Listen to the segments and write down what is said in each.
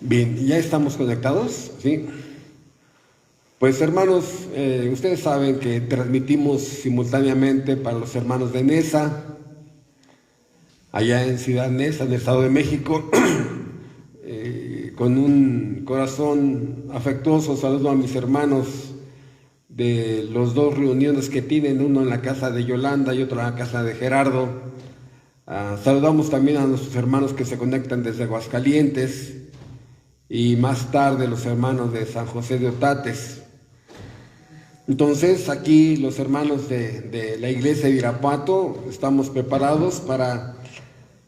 Bien, ¿ya estamos conectados? ¿Sí? Pues hermanos, ustedes saben que transmitimos simultáneamente para los hermanos de Nesa, allá en Ciudad Neza, en el Estado de México. Con un corazón afectuoso saludo a mis hermanos de los dos reuniones que tienen, uno en la casa de Yolanda y otro en la casa de Gerardo. Saludamos también a nuestros hermanos que se conectan desde Aguascalientes y más tarde los hermanos de San José de Otates. Entonces aquí los hermanos de la iglesia de Irapuato estamos preparados para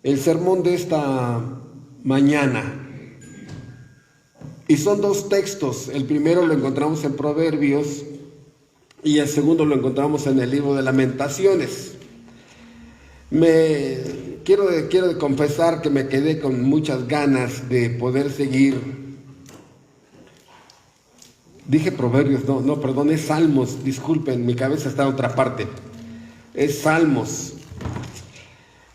el sermón de esta mañana. Y son dos textos, el primero lo encontramos en Proverbios y el segundo lo encontramos en el libro de Lamentaciones. Quiero confesar que me quedé con muchas ganas de poder seguir. Dije Proverbios, perdón, es Salmos, disculpen, mi cabeza está en otra parte. Es Salmos.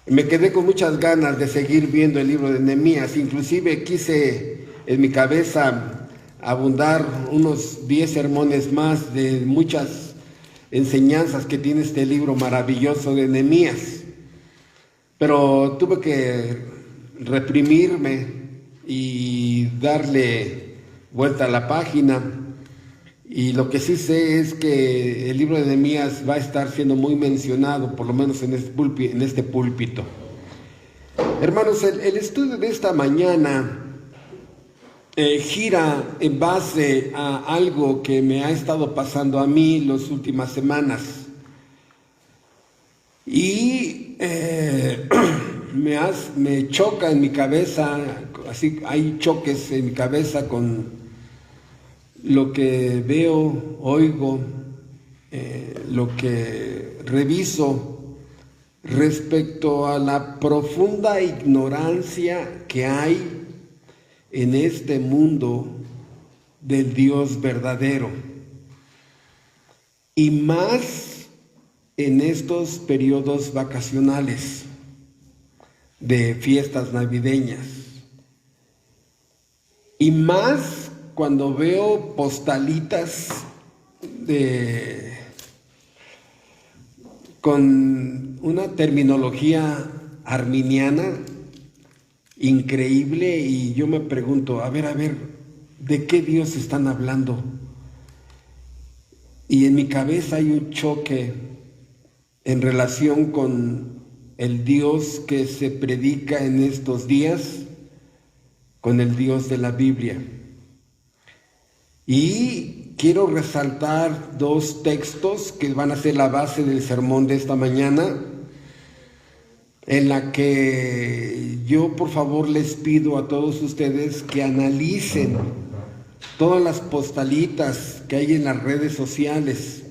Me quedé con muchas ganas de seguir viendo el libro de Nehemías, inclusive quise en mi cabeza abundar unos 10 sermones más de muchas enseñanzas que tiene este libro maravilloso de Nehemías. Pero tuve que reprimirme y darle vuelta a la página. Y lo que sí sé es que el libro de Nehemías va a estar siendo muy mencionado, por lo menos en este púlpito. Hermanos, el estudio de esta mañana gira en base a algo que me ha estado pasando a mí las últimas semanas. Y me choca en mi cabeza, así hay choques en mi cabeza con lo que veo, oigo, lo que reviso respecto a la profunda ignorancia que hay en este mundo del Dios verdadero. Y más en estos periodos vacacionales de fiestas navideñas. Y más cuando veo postalitas con una terminología arminiana increíble, y yo me pregunto, a ver, ¿de qué Dios están hablando? Y en mi cabeza hay un choque en relación con el Dios que se predica en estos días, con el Dios de la Biblia. Y quiero resaltar dos textos que van a ser la base del sermón de esta mañana, en la que yo por favor les pido a todos ustedes que analicen todas las postalitas que hay en las redes sociales,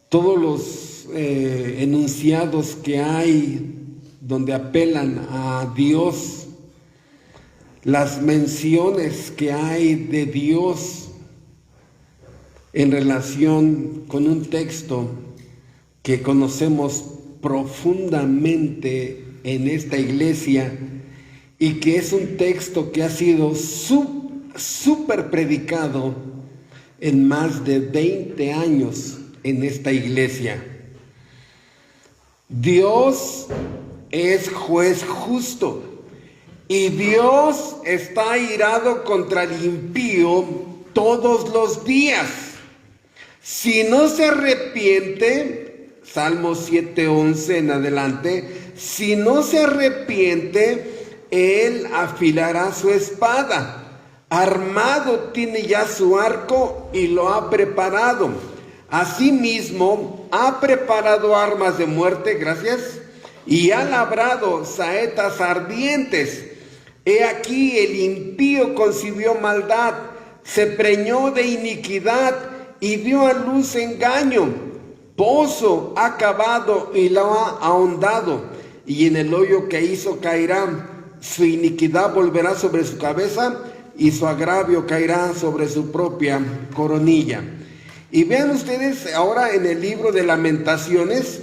todos los enunciados que hay donde apelan a Dios, las menciones que hay de Dios en relación con un texto que conocemos profundamente en esta iglesia y que es un texto que ha sido súper predicado en más de 20 años en esta iglesia. Dios es juez justo y Dios está airado contra el impío todos los días. Si no se arrepiente, Salmos 7:11 en adelante, si no se arrepiente, él afilará su espada. Armado tiene ya su arco y lo ha preparado. Asimismo, ha preparado armas de muerte, gracias, y ha labrado saetas ardientes. He aquí el impío concibió maldad, se preñó de iniquidad y dio a luz engaño. Pozo ha cavado y lo ha ahondado, y en el hoyo que hizo caerá. Su iniquidad volverá sobre su cabeza, y su agravio caerá sobre su propia coronilla. Y vean ustedes ahora en el libro de Lamentaciones,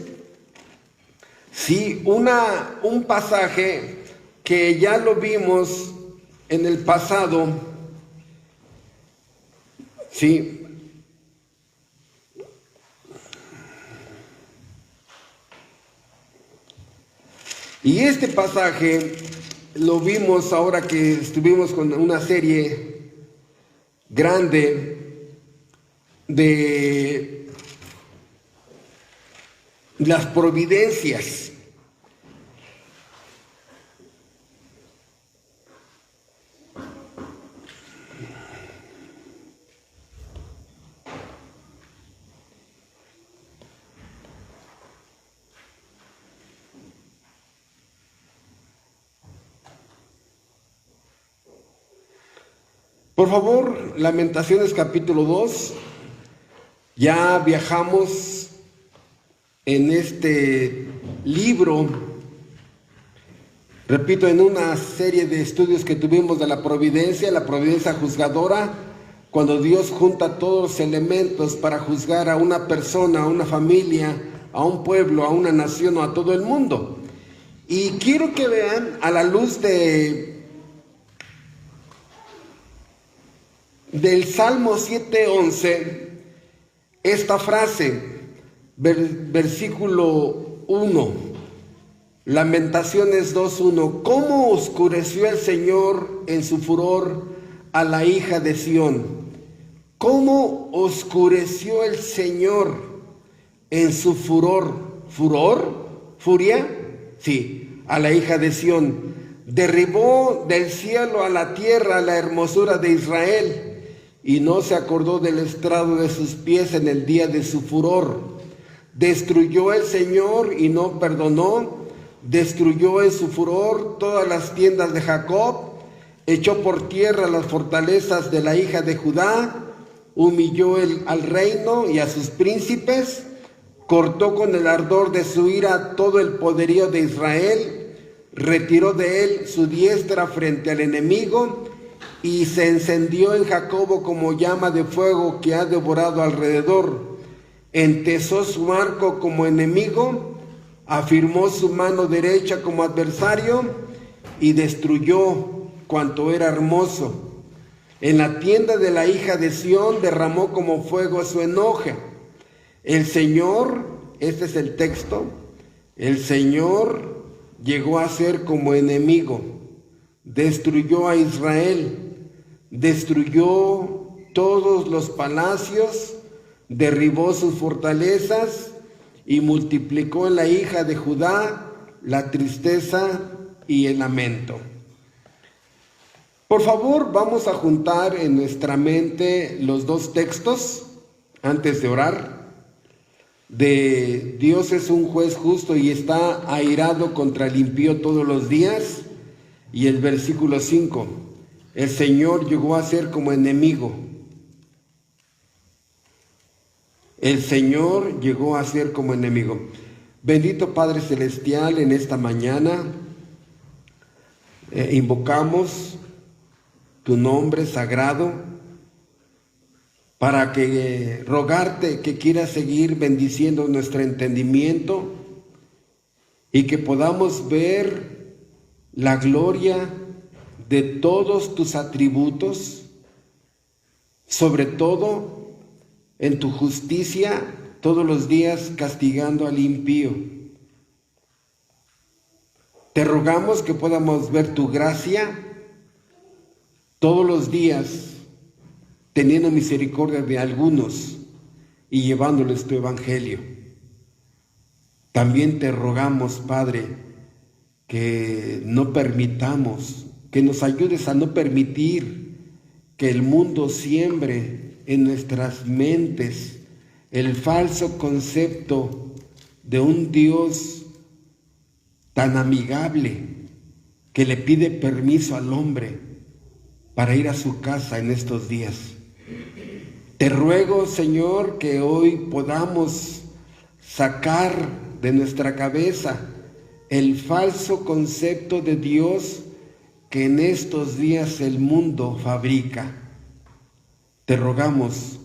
sí, un pasaje que ya lo vimos en el pasado, sí, y este pasaje lo vimos ahora que estuvimos con una serie grande de las providencias. Por favor, Lamentaciones capítulo 2, ya viajamos en este libro, repito, en una serie de estudios que tuvimos de la providencia juzgadora, cuando Dios junta todos los elementos para juzgar a una persona, a una familia, a un pueblo, a una nación o a todo el mundo. Y quiero que vean a la luz del Salmo 7:11, esta frase, versículo 1, Lamentaciones 2:1, ¿cómo oscureció el Señor en su furor a la hija de Sión? ¿Cómo oscureció el Señor en su furor? ¿Furor? ¿Furia? Sí, a la hija de Sión. Derribó del cielo a la tierra la hermosura de Israel, y no se acordó del estrado de sus pies en el día de su furor. Destruyó el Señor y no perdonó, destruyó en su furor todas las tiendas de Jacob, echó por tierra las fortalezas de la hija de Judá, humilló al reino y a sus príncipes, cortó con el ardor de su ira todo el poderío de Israel, retiró de él su diestra frente al enemigo, y se encendió en Jacobo como llama de fuego que ha devorado alrededor. Entesó su arco como enemigo, afirmó su mano derecha como adversario y destruyó cuanto era hermoso. En la tienda de la hija de Sión derramó como fuego su enojo. El Señor, este es el texto, el Señor llegó a ser como enemigo, destruyó a Israel, destruyó todos los palacios, derribó sus fortalezas y multiplicó en la hija de Judá la tristeza y el lamento. Por favor, vamos a juntar en nuestra mente los dos textos antes de orar. De Dios es un juez justo y está airado contra el impío todos los días. Y el versículo 5, el Señor llegó a ser como enemigo. El Señor llegó a ser como enemigo. Bendito Padre Celestial, en esta mañana invocamos tu nombre sagrado para que rogarte que quieras seguir bendiciendo nuestro entendimiento y que podamos ver la gloria de todos tus atributos, sobre todo en tu justicia todos los días castigando al impío. Te rogamos que podamos ver tu gracia todos los días, teniendo misericordia de algunos y llevándoles tu evangelio. También te rogamos, Padre, que no permitamos, que nos ayudes a no permitir que el mundo siembre en nuestras mentes el falso concepto de un Dios tan amigable que le pide permiso al hombre para ir a su casa en estos días. Te ruego, Señor, que hoy podamos sacar de nuestra cabeza el falso concepto de Dios que en estos días el mundo fabrica. Te rogamos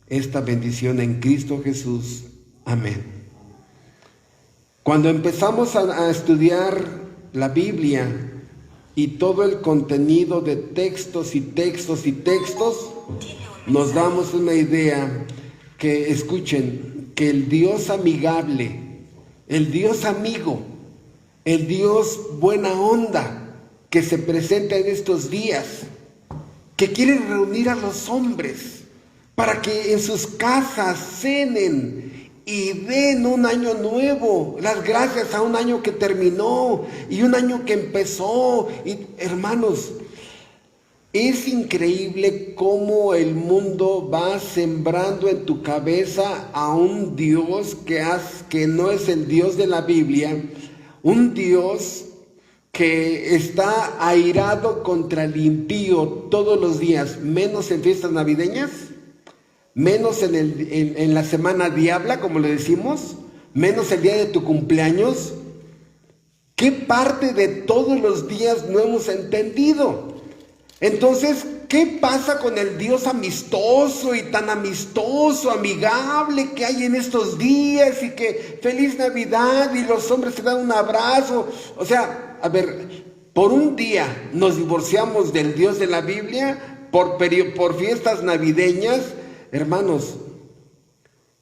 esta bendición en Cristo Jesús. Amén. Cuando empezamos a estudiar la Biblia y todo el contenido de textos y textos y textos, nos damos una idea que, escuchen, que el Dios amigable, el Dios amigo, el Dios buena onda que se presenta en estos días, que quiere reunir a los hombres para que en sus casas cenen y den un año nuevo, las gracias a un año que terminó y un año que empezó. Y hermanos, es increíble cómo el mundo va sembrando en tu cabeza a un Dios que no es el Dios de la Biblia, un Dios que está airado contra el impío todos los días, menos en fiestas navideñas, menos en la semana diabla, como le decimos, menos el día de tu cumpleaños. ¿Qué parte de todos los días no hemos entendido? Entonces, ¿qué pasa con el Dios amistoso y tan amistoso, amigable que hay en estos días? Y que feliz Navidad y los hombres se dan un abrazo. O sea, a ver, por un día nos divorciamos del Dios de la Biblia por fiestas navideñas. Hermanos,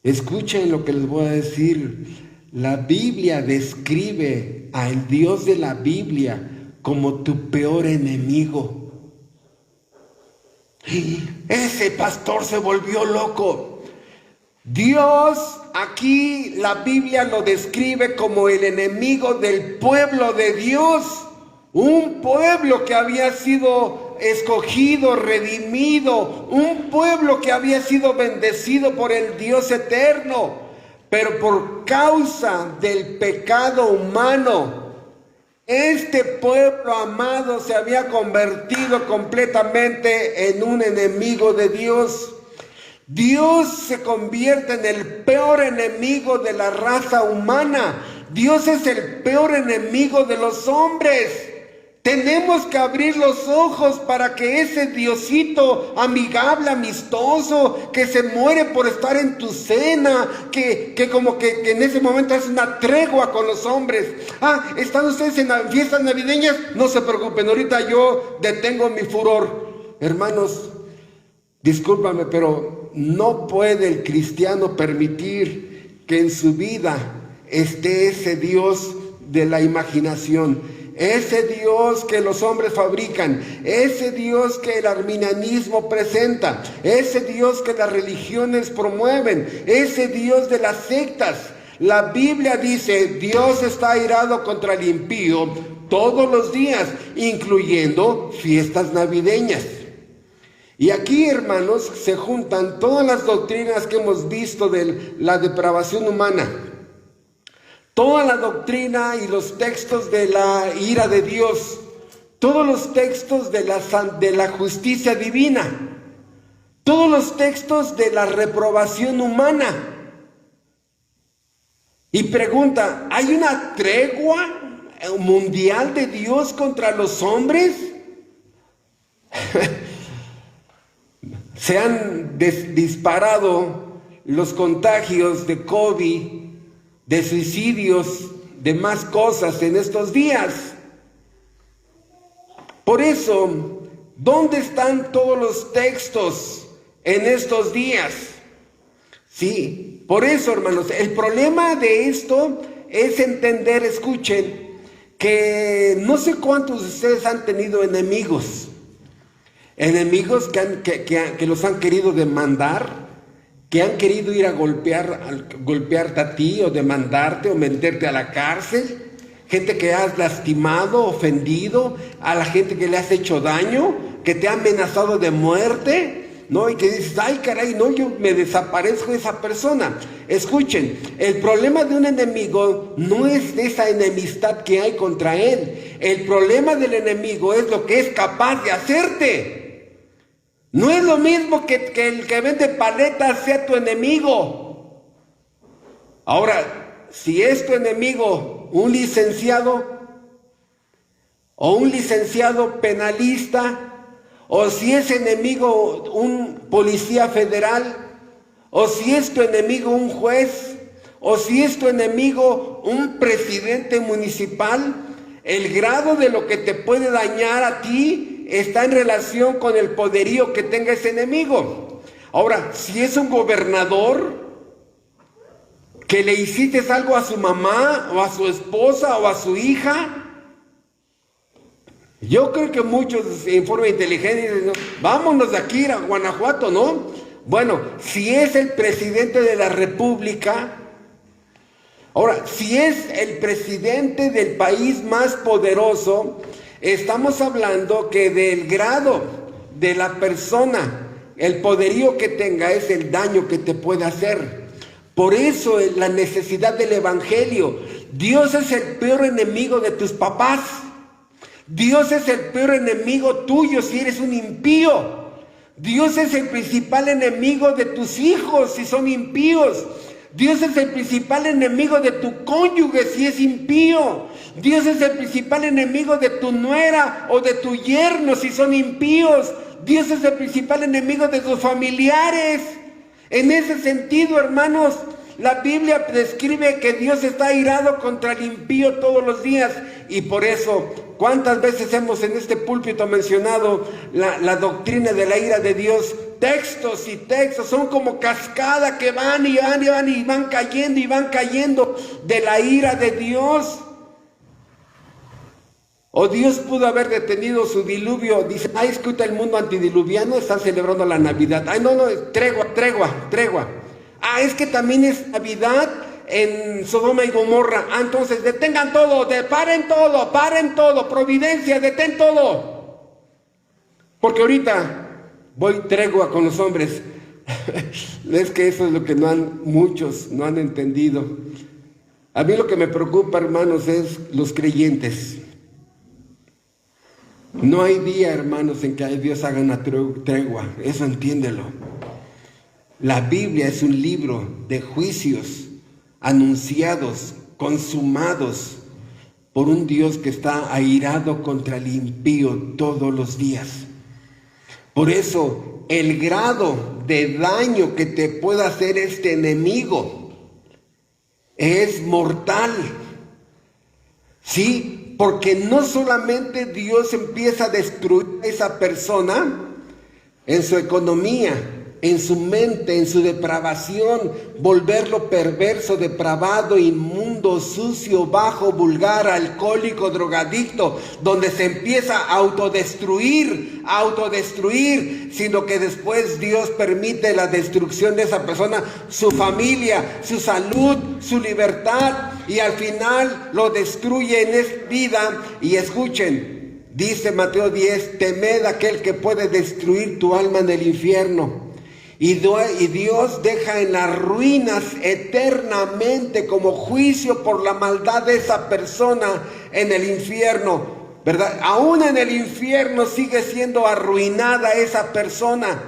escuchen lo que les voy a decir. La Biblia describe al Dios de la Biblia como tu peor enemigo. Ese pastor se volvió loco. Dios, aquí la Biblia lo describe como el enemigo del pueblo de Dios. Un pueblo que había sido escogido, redimido, un pueblo que había sido bendecido por el Dios eterno, pero por causa del pecado humano, este pueblo amado se había convertido completamente en un enemigo de Dios. Dios se convierte en el peor enemigo de la raza humana. Dios es el peor enemigo de los hombres. Tenemos que abrir los ojos para que ese Diosito amigable, amistoso, que se muere por estar en tu cena, que como que en ese momento hace una tregua con los hombres. ¿Están ustedes en fiestas navideñas? No se preocupen, ahorita yo detengo mi furor. Hermanos, discúlpame, pero no puede el cristiano permitir que en su vida esté ese Dios de la imaginación. Ese Dios que los hombres fabrican, ese Dios que el arminianismo presenta, ese Dios que las religiones promueven, ese Dios de las sectas. La Biblia dice, Dios está airado contra el impío todos los días, incluyendo fiestas navideñas. Y aquí, hermanos, se juntan todas las doctrinas que hemos visto de la depravación humana. Toda la doctrina y los textos de la ira de Dios, todos los textos de la justicia divina, todos los textos de la reprobación humana. Y pregunta, ¿hay una tregua mundial de Dios contra los hombres? Se han disparado los contagios de COVID, de suicidios, de más cosas en estos días. Por eso, ¿dónde están todos los textos en estos días? Sí, por eso, hermanos, el problema de esto es entender, escuchen, que no sé cuántos de ustedes han tenido enemigos que los han querido demandar, que han querido ir a golpearte a ti o demandarte o meterte a la cárcel, gente que has lastimado, ofendido, a la gente que le has hecho daño, que te ha amenazado de muerte, ¿no? Y que dices, ay caray, no, yo me desaparezco de esa persona. Escuchen, el problema de un enemigo no es esa enemistad que hay contra él. El problema del enemigo es lo que es capaz de hacerte. No es lo mismo que el que vende paletas sea tu enemigo. Ahora, si es tu enemigo un licenciado o un licenciado penalista, o si es enemigo un policía federal, o si es tu enemigo un juez, o si es tu enemigo un presidente municipal, El grado de lo que te puede dañar a ti está en relación con el poderío que tenga ese enemigo. Ahora, si es un gobernador que le hiciste algo a su mamá o a su esposa o a su hija, yo creo que muchos en forma inteligente dicen, no, vámonos de aquí a Guanajuato, ¿no? Bueno, si es el presidente de la República, ahora, si es el presidente del país más poderoso, estamos hablando que del grado de la persona, el poderío que tenga es el daño que te puede hacer. Por eso es la necesidad del evangelio. Dios es el peor enemigo de tus papás. Dios es el peor enemigo tuyo si eres un impío. Dios es el principal enemigo de tus hijos si son impíos. Dios es el principal enemigo de tu cónyuge si es impío. Dios es el principal enemigo de tu nuera o de tu yerno si son impíos. Dios es el principal enemigo de tus familiares. En ese sentido, hermanos, la Biblia describe que Dios está airado contra el impío todos los días. Y por eso, ¿cuántas veces hemos en este púlpito mencionado la doctrina de la ira de Dios? Textos y textos, son como cascada que van y van y van y van cayendo de la ira de Dios. O Dios pudo haber detenido su diluvio. Dice, ay, escucha, el mundo antidiluviano está celebrando la Navidad. Ay, no, tregua. Ah, es que también es Navidad en Sodoma y Gomorra. Ah, entonces detengan todo, paren todo, providencia, detén todo. Porque ahorita voy tregua con los hombres. Es que eso es lo que muchos no han entendido. A mí lo que me preocupa, hermanos, es los creyentes. No hay día, hermanos, en que Dios haga una tregua. Eso entiéndelo. La Biblia es un libro de juicios anunciados, consumados por un Dios que está airado contra el impío todos los días. Por eso, el grado de daño que te pueda hacer este enemigo es mortal. ¿Sí? Porque no solamente Dios empieza a destruir a esa persona en su economía, en su mente, en su depravación, volverlo perverso, depravado, inmundo, sucio, bajo, vulgar, alcohólico, drogadicto, donde se empieza a autodestruir, sino que después Dios permite la destrucción de esa persona, su familia, su salud, su libertad, y al final lo destruye en esta vida. Y escuchen, dice Mateo 10, temed a aquel que puede destruir tu alma en el infierno. Y Dios deja en las ruinas eternamente como juicio por la maldad de esa persona en el infierno, ¿verdad? Aún en el infierno sigue siendo arruinada esa persona.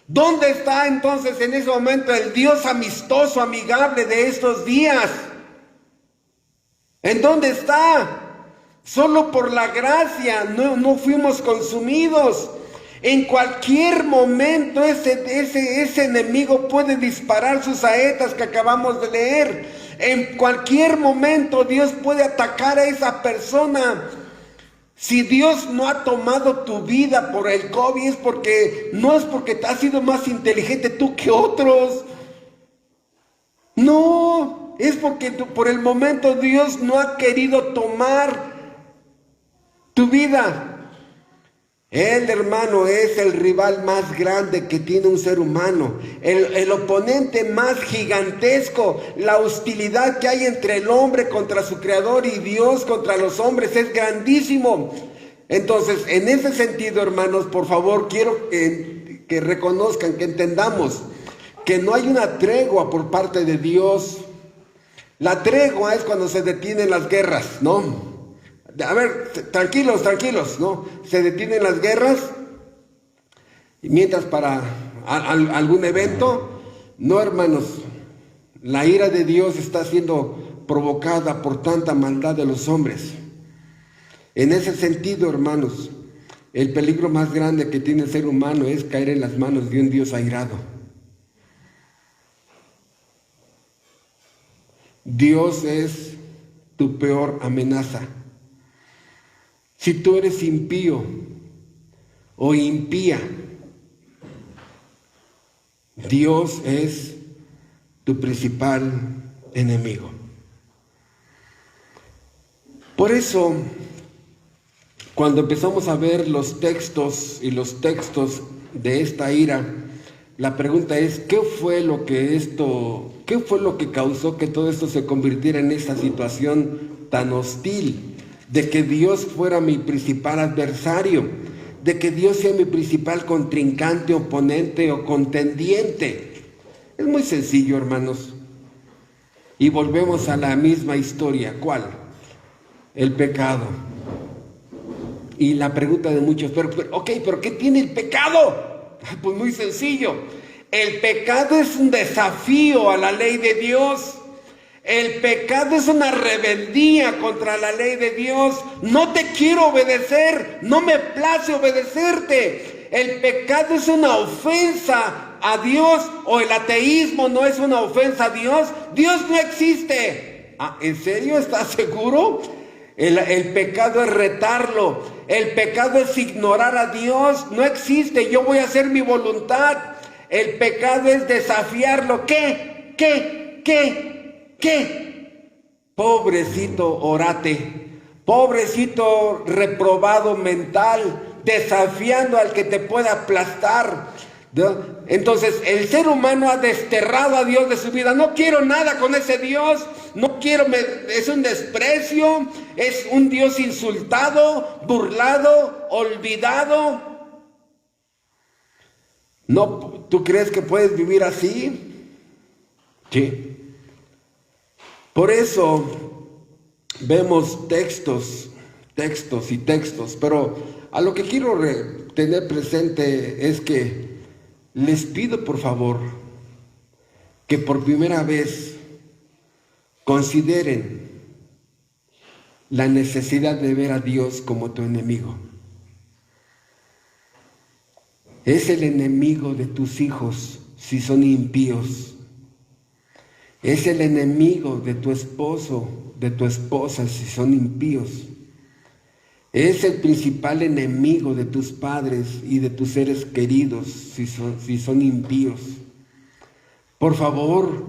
¿Dónde está entonces en ese momento el Dios amistoso, amigable de estos días? ¿En dónde está? Solo por la gracia no fuimos consumidos. En cualquier momento ese enemigo puede disparar sus saetas que acabamos de leer. En cualquier momento Dios puede atacar a esa persona. Si Dios no ha tomado tu vida por el COVID, no es porque has sido más inteligente tú que otros. No, es porque por el momento Dios no ha querido tomar tu vida. Él, hermano, es el rival más grande que tiene un ser humano, el oponente más gigantesco. La hostilidad que hay entre el hombre contra su creador y Dios contra los hombres es grandísimo. Entonces, en ese sentido, hermanos, por favor, quiero que reconozcan, que entendamos que no hay una tregua por parte de Dios. La tregua es cuando se detienen las guerras, ¿no? A ver, tranquilos, ¿no? Se detienen las guerras, y mientras para algún evento, no, hermanos, la ira de Dios está siendo provocada por tanta maldad de los hombres. En ese sentido, hermanos, el peligro más grande que tiene el ser humano es caer en las manos de un Dios airado. Dios es tu peor amenaza. Si tú eres impío o impía, Dios es tu principal enemigo. Por eso, cuando empezamos a ver los textos de esta ira, la pregunta es, ¿qué fue lo que causó que todo esto se convirtiera en esta situación tan hostil? De que Dios fuera mi principal adversario, de que Dios sea mi principal contrincante, oponente o contendiente. Es muy sencillo, hermanos. Y volvemos a la misma historia. ¿Cuál? El pecado. Y la pregunta de muchos, pero ¿qué tiene el pecado? Pues muy sencillo. El pecado es un desafío a la ley de Dios. El pecado es una rebeldía contra la ley de Dios. No te quiero obedecer, no me place obedecerte. El pecado es una ofensa a Dios, o el ateísmo no es una ofensa a Dios. Dios no existe. ¿En serio? ¿Estás seguro? El pecado es retarlo. El pecado es ignorar a Dios. No existe. Yo voy a hacer mi voluntad. El pecado es desafiarlo. ¿Qué? Pobrecito orate, pobrecito reprobado mental, desafiando al que te pueda aplastar, ¿no? Entonces el ser humano ha desterrado a Dios de su vida. No quiero nada con ese Dios, no quiero, es un desprecio, es un Dios insultado, burlado, olvidado. No, ¿tú crees que puedes vivir así? Sí. Por eso vemos textos, pero a lo que quiero tener presente es que les pido por favor que por primera vez consideren la necesidad de ver a Dios como tu enemigo. Es el enemigo de tus hijos si son impíos. Es el enemigo de tu esposo, de tu esposa, si son impíos. Es el principal enemigo de tus padres y de tus seres queridos, si son impíos. Por favor,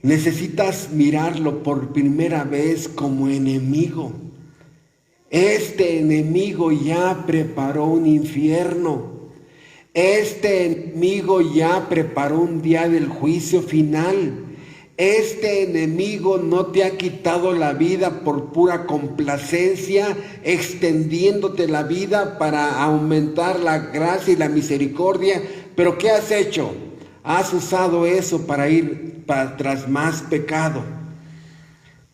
necesitas mirarlo por primera vez como enemigo. Este enemigo ya preparó un infierno. Este enemigo ya preparó un día del juicio final. Este enemigo no te ha quitado la vida por pura complacencia, extendiéndote la vida para aumentar la gracia y la misericordia. Pero ¿qué has hecho? Has usado eso para ir tras más pecado.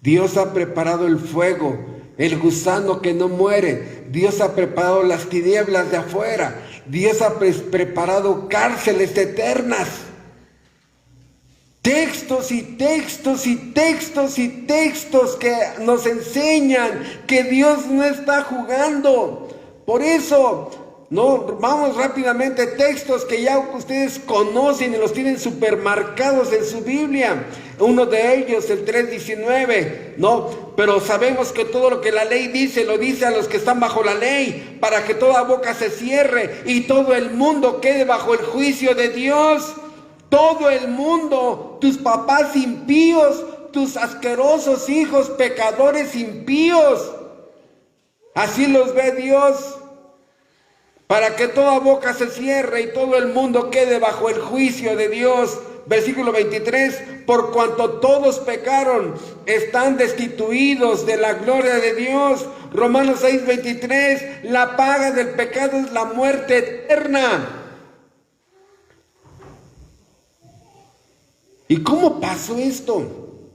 Dios ha preparado el fuego, el gusano que no muere. Dios ha preparado las tinieblas de afuera. Dios ha preparado cárceles eternas. Textos que nos enseñan que Dios no está jugando. Por eso, no, vamos rápidamente, textos que ya ustedes conocen y los tienen supermarcados en su Biblia. Uno de ellos, el 3:19, ¿no? Pero sabemos que todo lo que la ley dice, lo dice a los que están bajo la ley, para que toda boca se cierre y todo el mundo quede bajo el juicio de Dios. Todo el mundo, tus papás impíos, tus asquerosos hijos pecadores impíos. Así los ve Dios, para que toda boca se cierre y todo el mundo quede bajo el juicio de Dios. Versículo 23, por cuanto todos pecaron, están destituidos de la gloria de Dios. Romanos 6:23, la paga del pecado es la muerte eterna. ¿Y cómo pasó esto?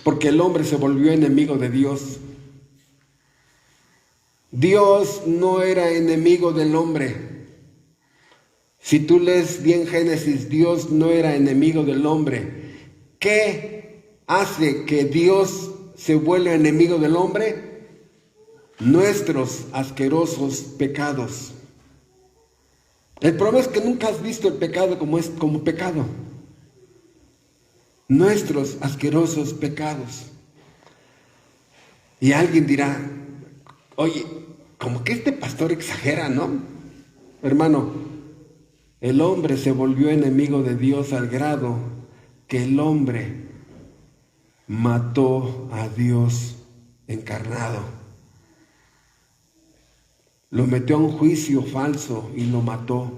Porque el hombre se volvió enemigo de Dios. Dios no era enemigo del hombre. Si tú lees bien Génesis, Dios no era enemigo del hombre. ¿Qué hace que Dios se vuelva enemigo del hombre? Nuestros asquerosos pecados. El problema es que nunca has visto el pecado como pecado. Nuestros asquerosos pecados. Y alguien dirá, oye, como que este pastor exagera, ¿no? Hermano, el hombre se volvió enemigo de Dios al grado que el hombre mató a Dios encarnado. Lo metió a un juicio falso y lo mató.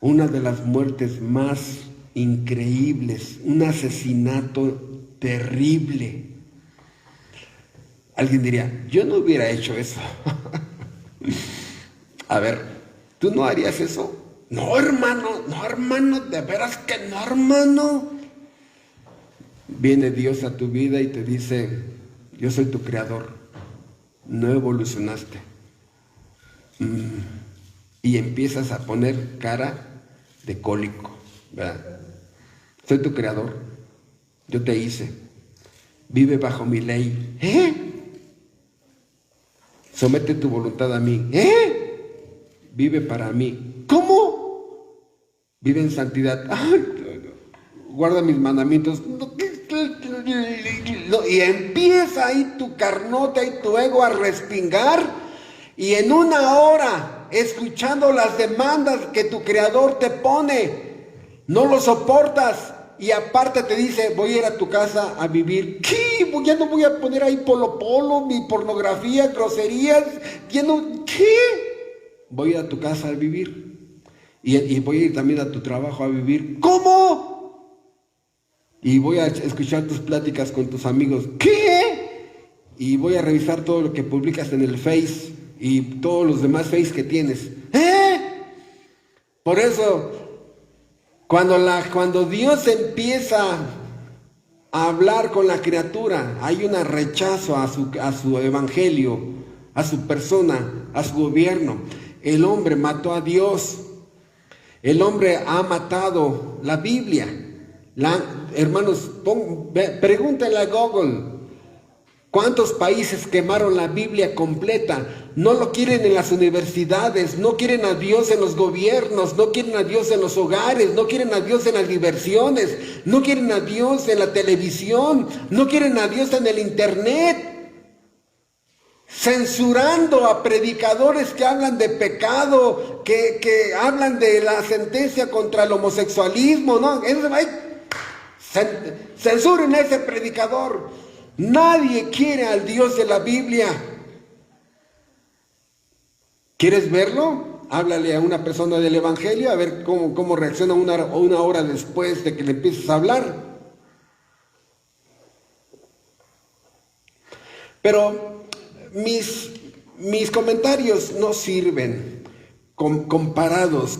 Una de las muertes más increíbles, un asesinato terrible. Alguien diría, yo no hubiera hecho eso. A ver, ¿tú no harías eso? No, hermano, de veras que no, hermano. Viene Dios a tu vida y te dice, yo soy tu creador, no evolucionaste. Y empiezas a poner cara de cólico, ¿verdad? Soy tu creador, yo te hice, vive bajo mi ley. Somete tu voluntad a mí. Vive para mí. ¿Cómo? Vive en santidad. Guarda mis mandamientos. Y empieza ahí tu carnota y tu ego a respingar. Y en una hora, escuchando las demandas que tu creador te pone, no lo soportas. Y aparte te dice, voy a ir a tu casa a vivir. ¿Qué? Ya no voy a poner ahí polo, ni pornografía, groserías. Ya no, ¿qué? Voy a ir a tu casa a vivir. Y voy a ir también a tu trabajo a vivir. ¿Cómo? Y voy a escuchar tus pláticas con tus amigos. ¿Qué? Y voy a revisar todo lo que publicas en el Face y todos los demás Face que tienes. Por eso, cuando Dios empieza a hablar con la criatura, hay un rechazo a su evangelio, a su persona, a su gobierno. El hombre mató a Dios. El hombre ha matado la Biblia. Hermanos, pregúntenle a Google. ¿Cuántos países quemaron la Biblia completa? No lo quieren en las universidades, no quieren a Dios en los gobiernos, no quieren a Dios en los hogares, no quieren a Dios en las diversiones, no quieren a Dios en la televisión, no quieren a Dios en el internet. Censurando a predicadores que hablan de pecado, que hablan de la sentencia contra el homosexualismo, ¿no? Censuren a ese predicador. Nadie quiere al Dios de la Biblia. ¿Quieres verlo? Háblale a una persona del Evangelio a ver cómo reacciona una hora después de que le empieces a hablar. Pero mis comentarios no sirven comparados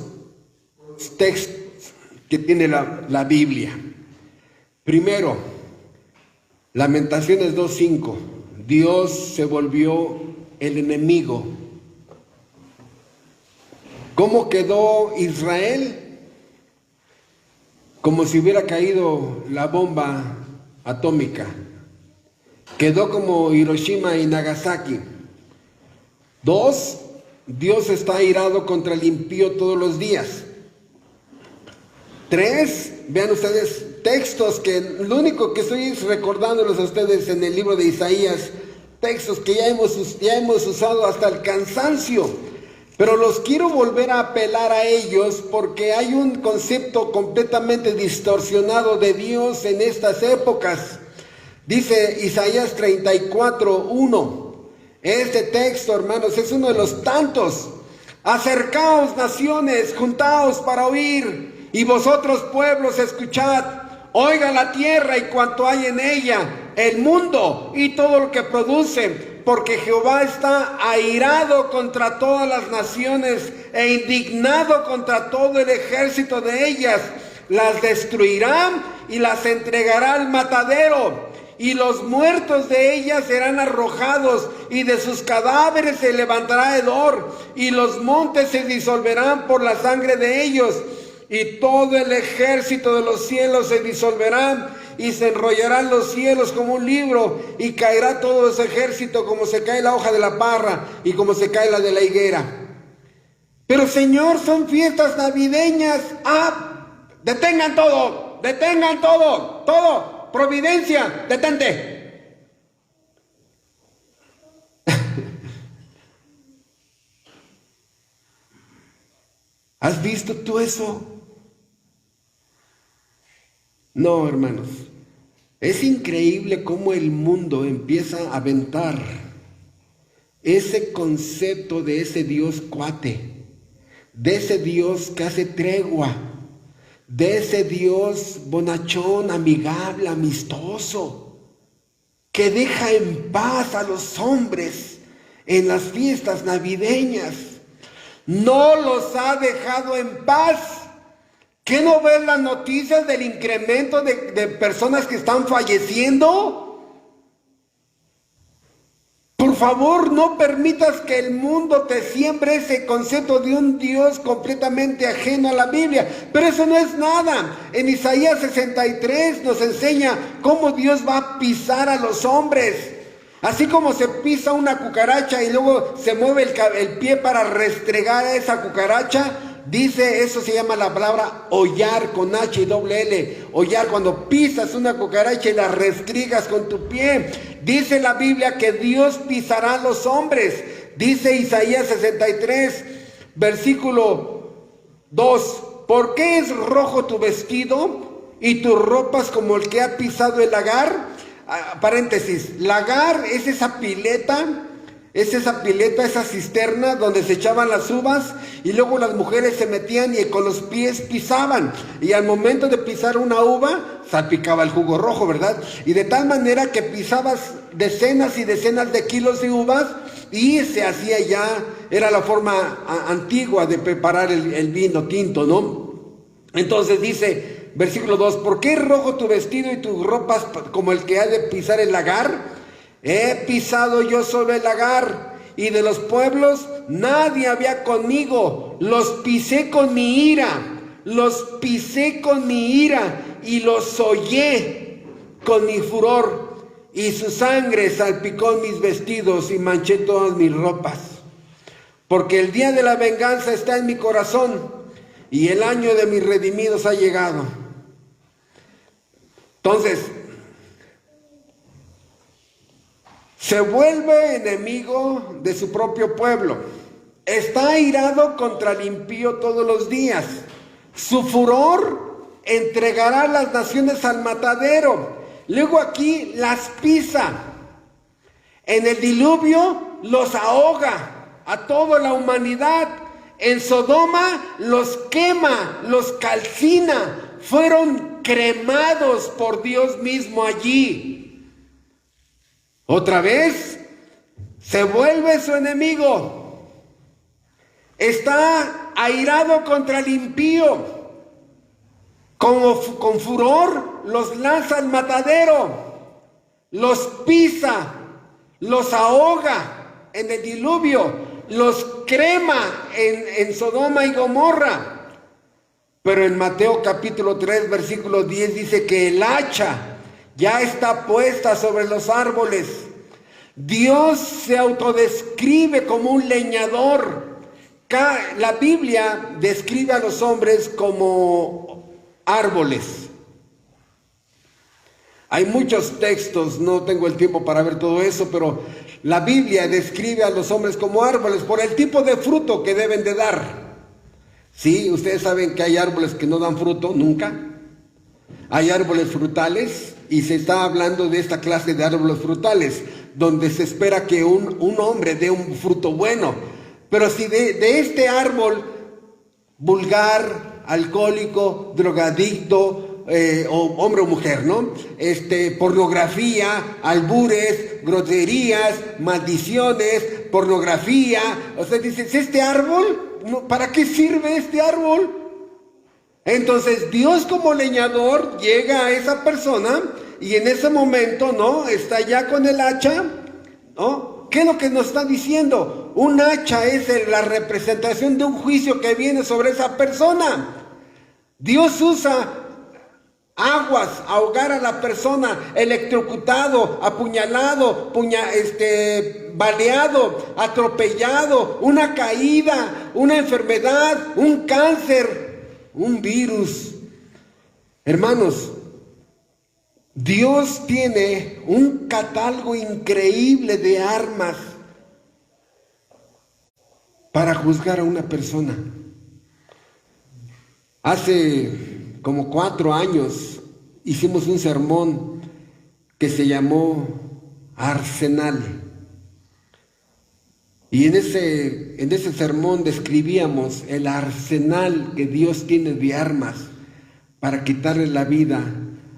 con los textos que tiene la Biblia. Primero, Lamentaciones 2:5. Dios se volvió el enemigo. ¿Cómo quedó Israel? Como si hubiera caído la bomba atómica. Quedó como Hiroshima y Nagasaki. 2. Dios está airado contra el impío todos los días. 3. Vean ustedes textos que lo único que estoy recordándolos a ustedes en el libro de Isaías, textos que ya hemos usado hasta el cansancio, pero los quiero volver a apelar a ellos porque hay un concepto completamente distorsionado de Dios en estas épocas. Dice Isaías 34:1. Este texto, hermanos, es uno de los tantos. Acercaos, naciones, juntaos para oír, y vosotros, pueblos, escuchad. Oiga la tierra y cuanto hay en ella, el mundo y todo lo que produce, porque Jehová está airado contra todas las naciones e indignado contra todo el ejército de ellas. Las destruirá y las entregará al matadero, y los muertos de ellas serán arrojados, y de sus cadáveres se levantará hedor, y los montes se disolverán por la sangre de ellos. Y todo el ejército de los cielos se disolverá, y se enrollarán los cielos como un libro, y caerá todo ese ejército como se cae la hoja de la parra, y como se cae la de la higuera. Pero Señor, son fiestas navideñas. Detengan todo, todo, providencia, detente. ¿Has visto tú eso? No, hermanos. Es increíble cómo el mundo empieza a aventar ese concepto de ese Dios cuate, de ese Dios que hace tregua, de ese Dios bonachón, amigable, amistoso, que deja en paz a los hombres en las fiestas navideñas. No los ha dejado en paz. ¿Qué no ves las noticias del incremento de personas que están falleciendo? Por favor, no permitas que el mundo te siembre ese concepto de un Dios completamente ajeno a la Biblia. Pero eso no es nada. En Isaías 63 nos enseña cómo Dios va a pisar a los hombres. Así como se pisa una cucaracha y luego se mueve el pie para restregar a esa cucaracha. Dice, eso se llama la palabra hollar con H y doble L. Hollar, cuando pisas una cucaracha y la restriegas con tu pie. Dice la Biblia que Dios pisará a los hombres. Dice Isaías 63, versículo 2. ¿Por qué es rojo tu vestido y tus ropas como el que ha pisado el lagar? Paréntesis, lagar es esa pileta. Es esa pileta, esa cisterna donde se echaban las uvas y luego las mujeres se metían y con los pies pisaban. Y al momento de pisar una uva, salpicaba el jugo rojo, ¿verdad? Y de tal manera que pisabas decenas y decenas de kilos de uvas y se hacía ya, era la forma antigua de preparar el vino tinto, ¿no? Entonces dice, versículo 2, ¿por qué es rojo tu vestido y tus ropas como el que ha de pisar el lagar? He pisado yo sobre el lagar, y de los pueblos nadie había conmigo. Los pisé con mi ira, los pisé con mi ira, y los hollé con mi furor, y su sangre salpicó mis vestidos y manché todas mis ropas. Porque el día de la venganza está en mi corazón, y el año de mis redimidos ha llegado. Entonces, se vuelve enemigo de su propio pueblo. Está airado contra el impío todos los días. Su furor entregará a las naciones al matadero. Luego aquí las pisa. En el diluvio los ahoga a toda la humanidad. En Sodoma los quema, los calcina. Fueron cremados por Dios mismo allí. Otra vez, se vuelve su enemigo. Está airado contra el impío. Con furor los lanza al matadero. Los pisa, los ahoga en el diluvio. Los crema en Sodoma y Gomorra. Pero en Mateo capítulo 3, versículo 10 dice que el hacha ya está puesta sobre los árboles. Dios se autodescribe como un leñador. La Biblia describe a los hombres como árboles. Hay muchos textos, no tengo el tiempo para ver todo eso, pero la Biblia describe a los hombres como árboles por el tipo de fruto que deben de dar. Sí, ustedes saben que hay árboles que no dan fruto nunca. Hay árboles frutales y se está hablando de esta clase de árboles frutales, donde se espera que un hombre dé un fruto bueno. Pero si de este árbol vulgar, alcohólico, drogadicto, o hombre o mujer, ¿no? Pornografía, albures, groserías, maldiciones, pornografía. O sea, dices, ¿este árbol? ¿Para qué sirve este árbol? Entonces Dios como leñador llega a esa persona y en ese momento, ¿no? Está ya con el hacha, ¿no? ¿Qué es lo que nos está diciendo? Un hacha es la representación de un juicio que viene sobre esa persona. Dios usa aguas, ahogar a la persona, electrocutado, apuñalado, baleado, atropellado, una caída, una enfermedad, un cáncer, un virus. Hermanos, Dios tiene un catálogo increíble de armas para juzgar a una persona. Hace como 4 años hicimos un sermón que se llamó Arsenal. Y en ese sermón describíamos el arsenal que Dios tiene de armas para quitarle la vida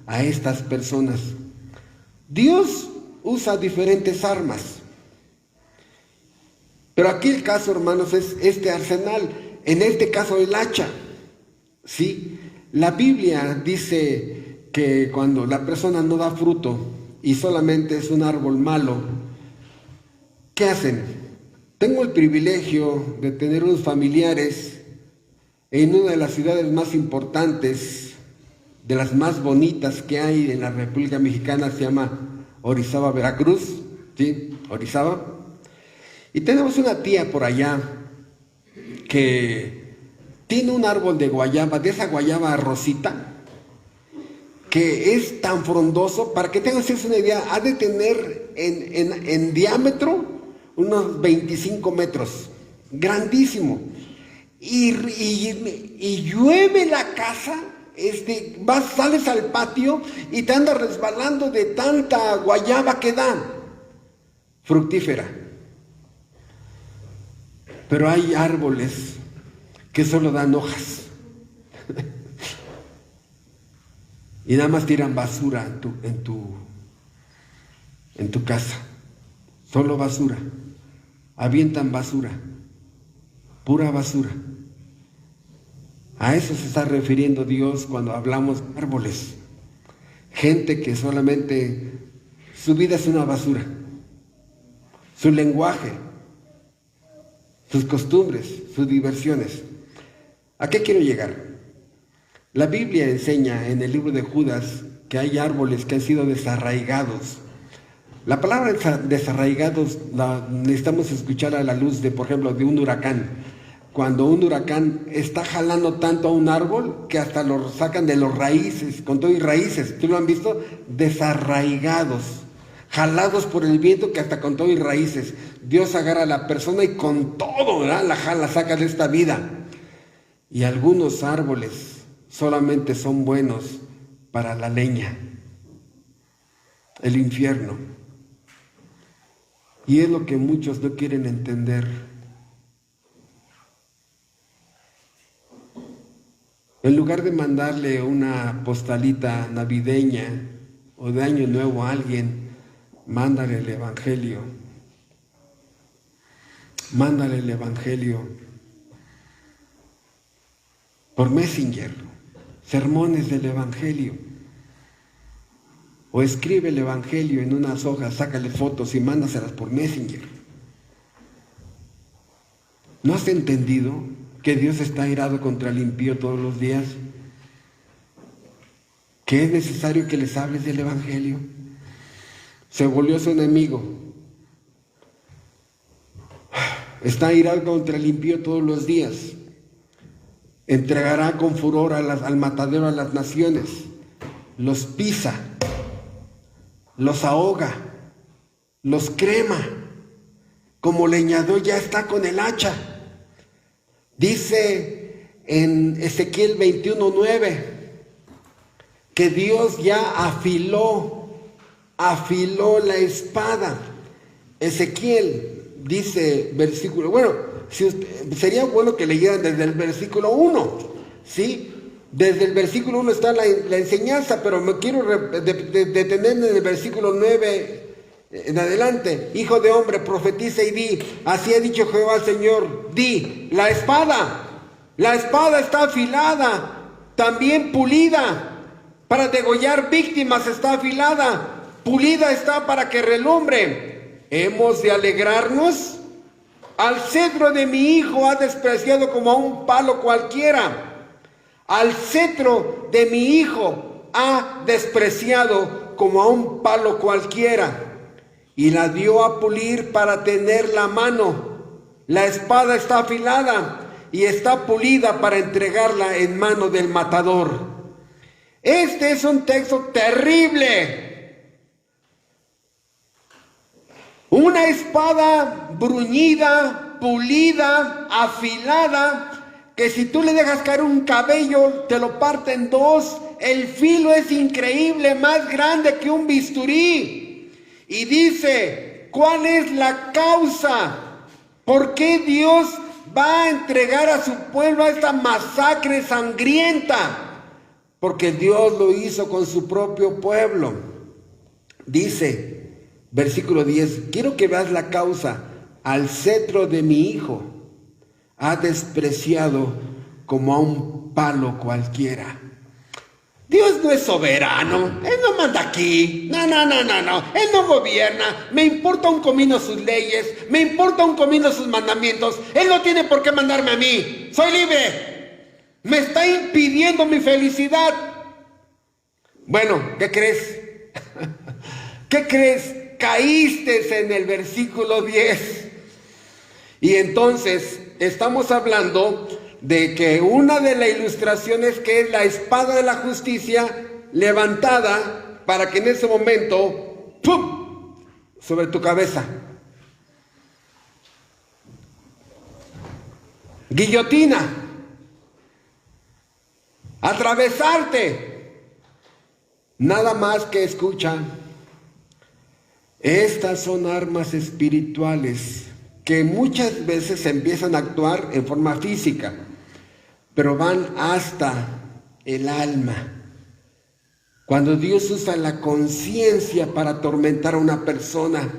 a estas personas. Dios usa diferentes armas. Pero aquí el caso, hermanos, es este arsenal. En este caso el hacha. ¿Sí? La Biblia dice que cuando la persona no da fruto y solamente es un árbol malo, ¿qué hacen? Tengo el privilegio de tener unos familiares en una de las ciudades más importantes, de las más bonitas que hay en la República Mexicana, se llama Orizaba, Veracruz, ¿sí? Orizaba. Y tenemos una tía por allá que tiene un árbol de guayaba, de esa guayaba rosita, que es tan frondoso, para que tengan una idea, ha de tener en diámetro unos 25 metros, grandísimo. Y llueve la casa, sales al patio y te andas resbalando de tanta guayaba que da, fructífera. Pero hay árboles que solo dan hojas y nada más tiran basura en tu casa, solo basura, avientan basura, pura basura. A eso se está refiriendo Dios cuando hablamos de árboles. Gente que solamente su vida es una basura, su lenguaje, sus costumbres, sus diversiones. ¿A qué quiero llegar? La Biblia enseña en el libro de Judas que hay árboles que han sido desarraigados. La palabra desarraigados la necesitamos escuchar a la luz de, por ejemplo, de un huracán. Cuando un huracán está jalando tanto a un árbol que hasta lo sacan de los raíces, con todo y raíces, ¿tú lo han visto? Desarraigados, jalados por el viento que hasta con todo y raíces. Dios agarra a la persona y con todo, ¿verdad? La jala, saca de esta vida. Y algunos árboles solamente son buenos para la leña, el infierno. Y es lo que muchos no quieren entender. En lugar de mandarle una postalita navideña o de Año Nuevo a alguien, mándale el Evangelio. Mándale el Evangelio por Messenger, sermones del Evangelio. O escribe el Evangelio en unas hojas, sácale fotos y mándaselas por Messenger. ¿No has entendido que Dios está airado contra el impío todos los días? ¿Que es necesario que les hables del Evangelio? Se volvió su enemigo. Está airado contra el impío todos los días. Entregará con furor al matadero a las naciones. Los pisa, los ahoga, los crema. Como leñador ya está con el hacha. Dice en Ezequiel 21:9 que Dios ya afiló la espada. Ezequiel dice versículo, bueno, sería bueno que leyeran desde el versículo 1, ¿sí? Desde el versículo 1 está la enseñanza, pero me quiero detener en el versículo 9 en adelante. Hijo de hombre, profetiza y di, así ha dicho Jehová el Señor, di, la espada está afilada, también pulida, para degollar víctimas está afilada, pulida está para que relumbre. ¿Hemos de alegrarnos? Al cetro de mi hijo ha despreciado como a un palo cualquiera. Al cetro de mi hijo ha despreciado como a un palo cualquiera. Y la dio a pulir para tener la mano. La espada está afilada y está pulida para entregarla en mano del matador. Este es un texto terrible. Una espada bruñida, pulida, afilada, que si tú le dejas caer un cabello, te lo parte en dos. El filo es increíble, más grande que un bisturí. Y dice, ¿cuál es la causa? ¿Por qué Dios va a entregar a su pueblo a esta masacre sangrienta? Porque Dios lo hizo con su propio pueblo. Dice, versículo 10, quiero que veas la causa. Al cetro de mi hijo ha despreciado como a un palo cualquiera. Dios no es soberano, Él no manda aquí, no, Él no gobierna, me importa un comino sus leyes, me importa un comino sus mandamientos, Él no tiene por qué mandarme a mí, soy libre, me está impidiendo mi felicidad. Bueno, ¿qué crees? ¿Qué crees? Caíste en el versículo 10. Y entonces estamos hablando de que una de las ilustraciones que es la espada de la justicia levantada para que en ese momento, ¡pum!, sobre tu cabeza. Guillotina. Atravesarte. Nada más que escucha. Estas son armas espirituales que muchas veces empiezan a actuar en forma física, pero van hasta el alma. Cuando Dios usa la conciencia para atormentar a una persona,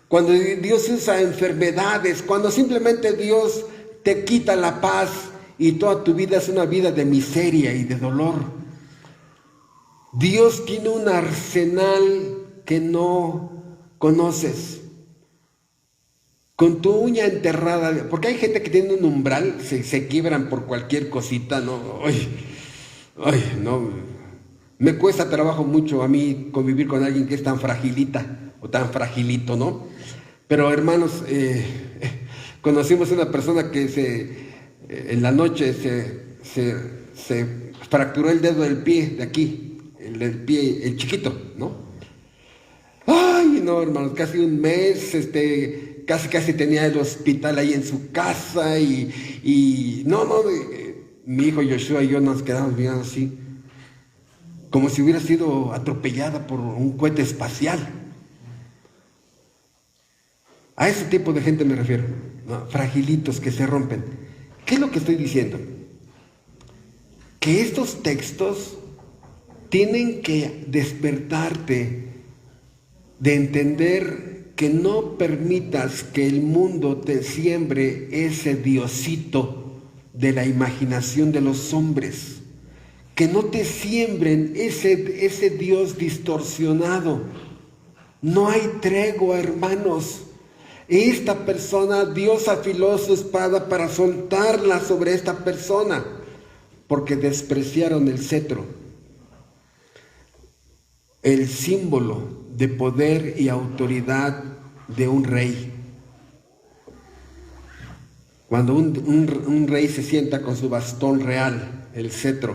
cuando Dios usa enfermedades, cuando simplemente Dios te quita la paz y toda tu vida es una vida de miseria y de dolor. Dios tiene un arsenal que no conoces. Con tu uña enterrada, porque hay gente que tiene un umbral, se quiebran por cualquier cosita, ¿no? Ay, no. Me cuesta trabajo mucho a mí convivir con alguien que es tan fragilita o tan fragilito, ¿no? Pero hermanos, conocimos a una persona que en la noche se fracturó el dedo del pie de aquí, el pie, el chiquito, ¿no? Ay, no, hermanos, casi un mes, casi tenía el hospital ahí en su casa y mi hijo Joshua y yo nos quedamos mirando así, como si hubiera sido atropellada por un cohete espacial. A ese tipo de gente me refiero, ¿no? Fragilitos que se rompen. ¿Qué es lo que estoy diciendo? Que estos textos tienen que despertarte de entender que no permitas que el mundo te siembre ese diosito de la imaginación de los hombres, que no te siembren ese Dios distorsionado. No hay tregua, hermanos. Esta persona, Dios afiló su espada para soltarla sobre esta persona, porque despreciaron el cetro, el símbolo de poder y autoridad de un rey. Cuando un rey se sienta con su bastón real, el cetro,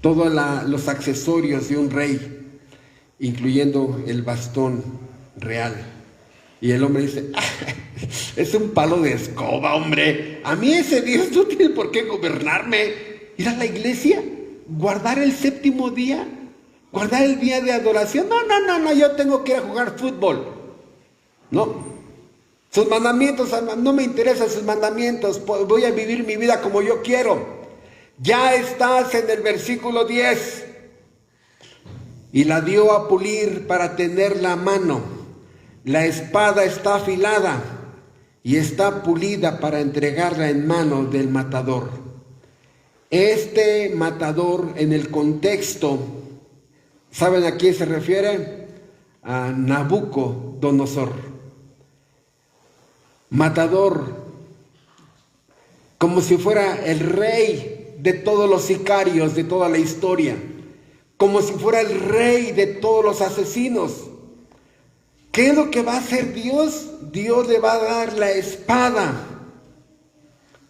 todos los accesorios de un rey, incluyendo el bastón real. Y el hombre dice, es un palo de escoba, hombre. A mí ese Dios no tiene por qué gobernarme. Ir a la iglesia, guardar el séptimo día, guardar el día de adoración. No, yo tengo que ir a jugar fútbol. No. Sus mandamientos, no me interesan sus mandamientos. Voy a vivir mi vida como yo quiero. Ya estás en el versículo 10. Y la dio a pulir para tenerla a mano. La espada está afilada y está pulida para entregarla en manos del matador. Este matador, en el contexto, ¿saben a quién se refiere? A Nabucodonosor. Matador, como si fuera el rey de todos los sicarios de toda la historia, como si fuera el rey de todos los asesinos. ¿Qué es lo que va a hacer Dios? Dios le va a dar la espada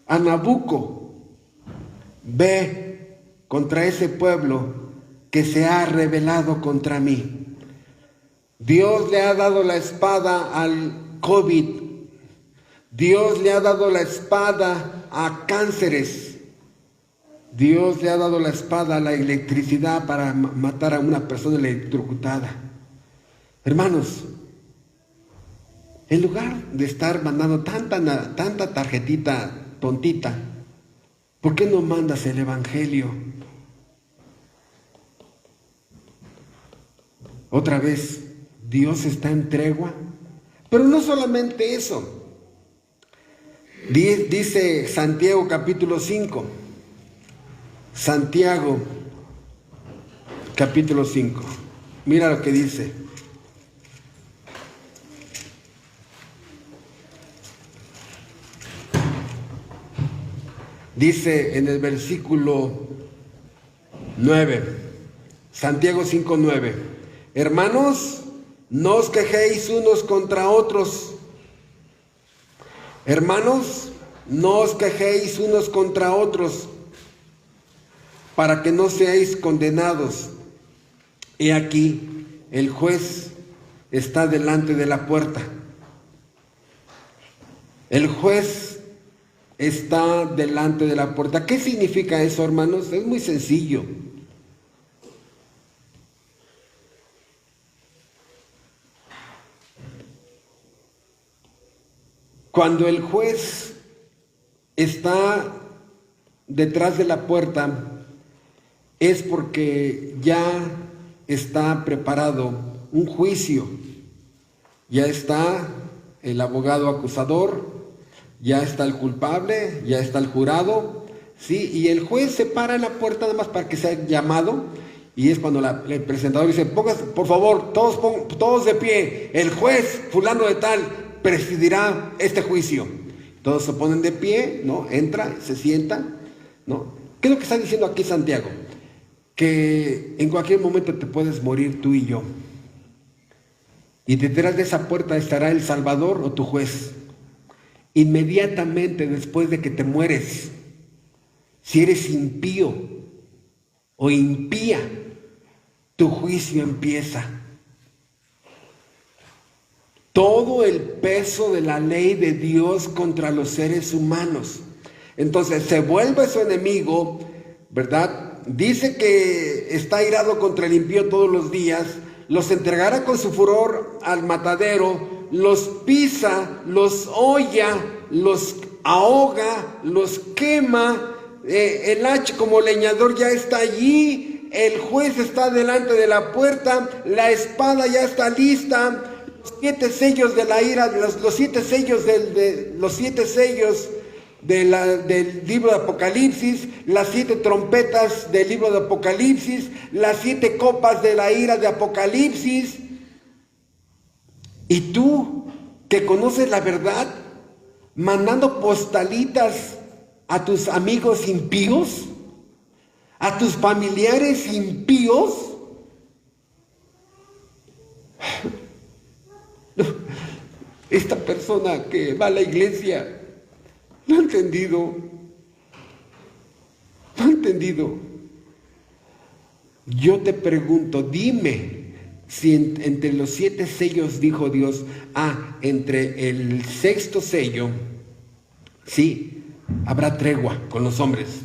a Nabucco. Ve contra ese pueblo que se ha rebelado contra mí. Dios le ha dado la espada al COVID. Dios le ha dado la espada a cánceres. Dios le ha dado la espada, la electricidad para matar a una persona electrocutada. Hermanos, en lugar de estar mandando tanta tarjetita tontita, ¿por qué no mandas el evangelio? Otra vez, Dios está en tregua. Pero no solamente eso. Dice Santiago capítulo 5. Santiago capítulo 5. Mira lo que dice. Dice en el versículo 9, Santiago 5:9, hermanos, no os quejéis unos contra otros. Hermanos, no os quejéis unos contra otros, para que no seáis condenados. He aquí, el juez está delante de la puerta. El juez está delante de la puerta. ¿Qué significa eso, hermanos? Es muy sencillo. Cuando el juez está detrás de la puerta, es porque ya está preparado un juicio. Ya está el abogado acusador, ya está el culpable, ya está el jurado, ¿sí? Y el juez se para en la puerta nada más para que sea llamado, y es cuando el presentador dice, pónganse, por favor, todos de pie, el juez fulano de tal presidirá este juicio. Todos se ponen de pie, ¿no? Entra, se sienta, ¿no? ¿Qué es lo que está diciendo aquí Santiago? Que en cualquier momento te puedes morir tú y yo. Y detrás de esa puerta estará el Salvador o tu juez. Inmediatamente después de que te mueres, si eres impío o impía, tu juicio empieza. Todo el peso de la ley de Dios contra los seres humanos. Entonces se vuelve su enemigo, ¿verdad? Dice que está airado contra el impío todos los días, los entregará con su furor al matadero, los pisa, los holla, los ahoga, los quema. El hacha como leñador ya está allí, el juez está delante de la puerta, la espada ya está lista, los 7 sellos de la ira, los 7 sellos del libro de Apocalipsis, las 7 trompetas del libro de Apocalipsis, las 7 copas de la ira de Apocalipsis. Y tú, que conoces la verdad, mandando postalitas a tus amigos impíos, a tus familiares impíos. Esta persona que va a la iglesia no ha entendido. No ha entendido. Yo te pregunto, dime. Si entre los 7 sellos dijo Dios, entre el 6º sello, sí, habrá tregua con los hombres.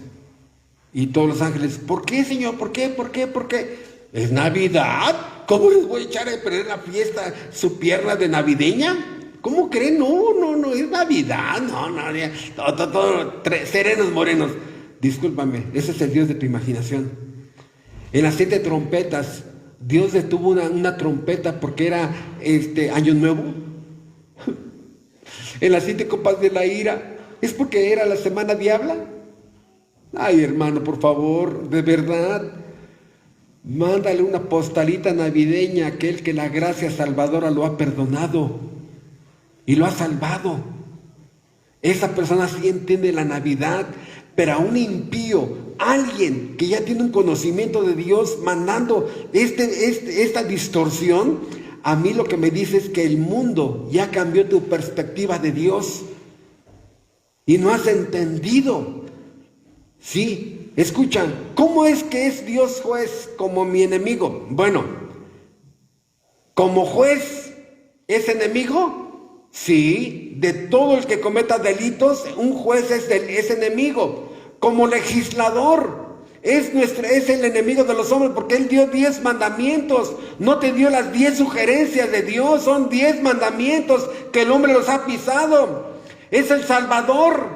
Y todos los ángeles, ¿por qué, Señor? ¿Por qué? ¿Por qué? ¿Por qué? ¿Es Navidad? ¿Cómo les voy a echar a perder la fiesta, su pierna de navideña? ¿Cómo creen? No, es Navidad. No, ya, todo, serenos morenos. Discúlpame, ese es el Dios de tu imaginación. En las 7 trompetas, Dios detuvo una trompeta porque era Año Nuevo. En las 7 copas de la ira, ¿es porque era la semana diabla? Ay, hermano, por favor, de verdad, mándale una postalita navideña a aquel que la gracia salvadora lo ha perdonado y lo ha salvado. Esa persona sí entiende la Navidad, pero a un impío, alguien que ya tiene un conocimiento de Dios, mandando esta distorsión, a mí lo que me dice es que el mundo ya cambió tu perspectiva de Dios y no has entendido. Sí, escuchan, ¿cómo es que es Dios juez como mi enemigo? Bueno, como juez, ¿es enemigo? Sí, de todo el que cometa delitos, un juez es enemigo. Como legislador, es el enemigo de los hombres, porque Él dio 10 mandamientos. No te dio las 10 sugerencias de Dios, son 10 mandamientos que el hombre los ha pisado. Es el Salvador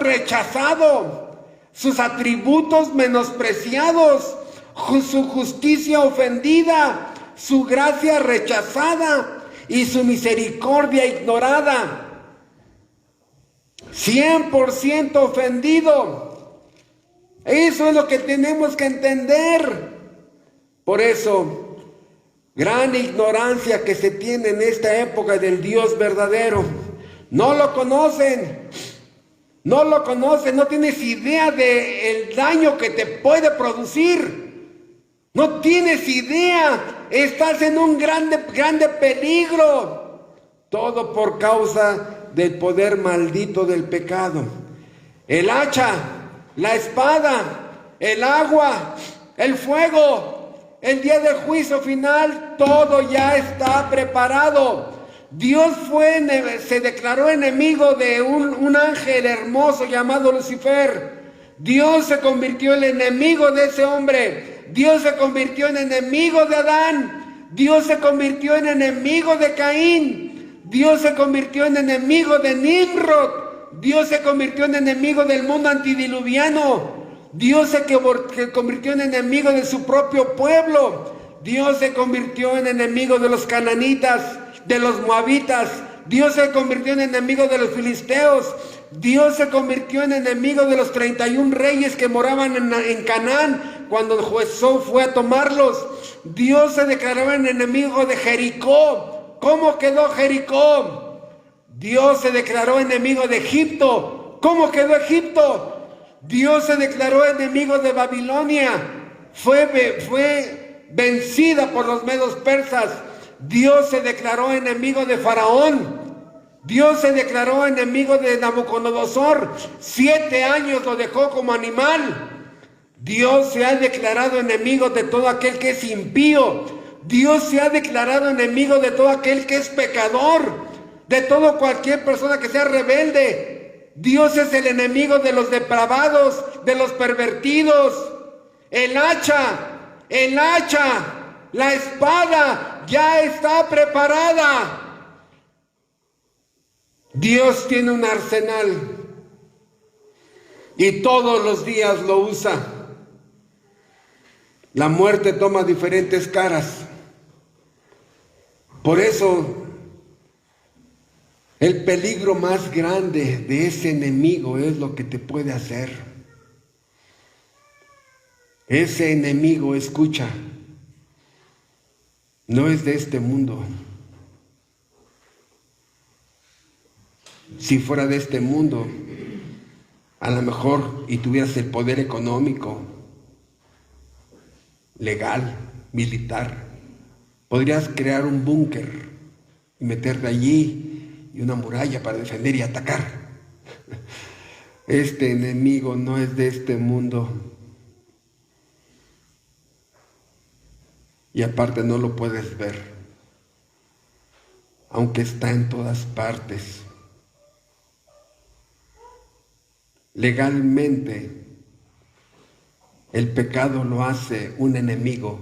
rechazado, sus atributos menospreciados, su justicia ofendida, su gracia rechazada y su misericordia ignorada. 100% ofendido. Eso es lo que tenemos que entender. Por eso, gran ignorancia que se tiene en esta época del Dios verdadero. No lo conocen. No tienes idea del daño que te puede producir. No tienes idea. Estás en un grande peligro. Todo por causa del poder maldito del pecado. El hacha, la espada, el agua, el fuego, el día del juicio final, todo ya está preparado. Dios se declaró enemigo de un ángel hermoso llamado Lucifer. Dios se convirtió en enemigo de ese hombre. Dios se convirtió en enemigo de Adán. Dios se convirtió en enemigo de Caín. Dios se convirtió en enemigo de Nimrod. Dios se convirtió en enemigo del mundo antidiluviano. Dios se convirtió en enemigo de su propio pueblo. Dios se convirtió en enemigo de los cananitas, de los moabitas. Dios se convirtió en enemigo de los filisteos. Dios se convirtió en enemigo de los 31 reyes que moraban en Canaán cuando Josué fue a tomarlos. Dios se declaró en enemigo de Jericó. ¿Cómo quedó Jericó? Dios se declaró enemigo de Egipto. ¿Cómo quedó Egipto? Dios se declaró enemigo de Babilonia. Fue vencida por los medos persas. Dios se declaró enemigo de Faraón. Dios se declaró enemigo de Nabucodonosor. 7 años lo dejó como animal. Dios se ha declarado enemigo de todo aquel que es impío. Dios se ha declarado enemigo de todo aquel que es pecador, de todo cualquier persona que sea rebelde. Dios es el enemigo de los depravados, de los pervertidos. El hacha, la espada ya está preparada. Dios tiene un arsenal y todos los días lo usa. La muerte toma diferentes caras. Por eso, el peligro más grande de ese enemigo es lo que te puede hacer. Ese enemigo, escucha, no es de este mundo. Si fuera de este mundo, a lo mejor, y tuvieras el poder económico, legal, militar, podrías crear un búnker y meterte allí y una muralla para defender y atacar. Este enemigo no es de este mundo. Y aparte no lo puedes ver, aunque está en todas partes. Legalmente, el pecado lo hace un enemigo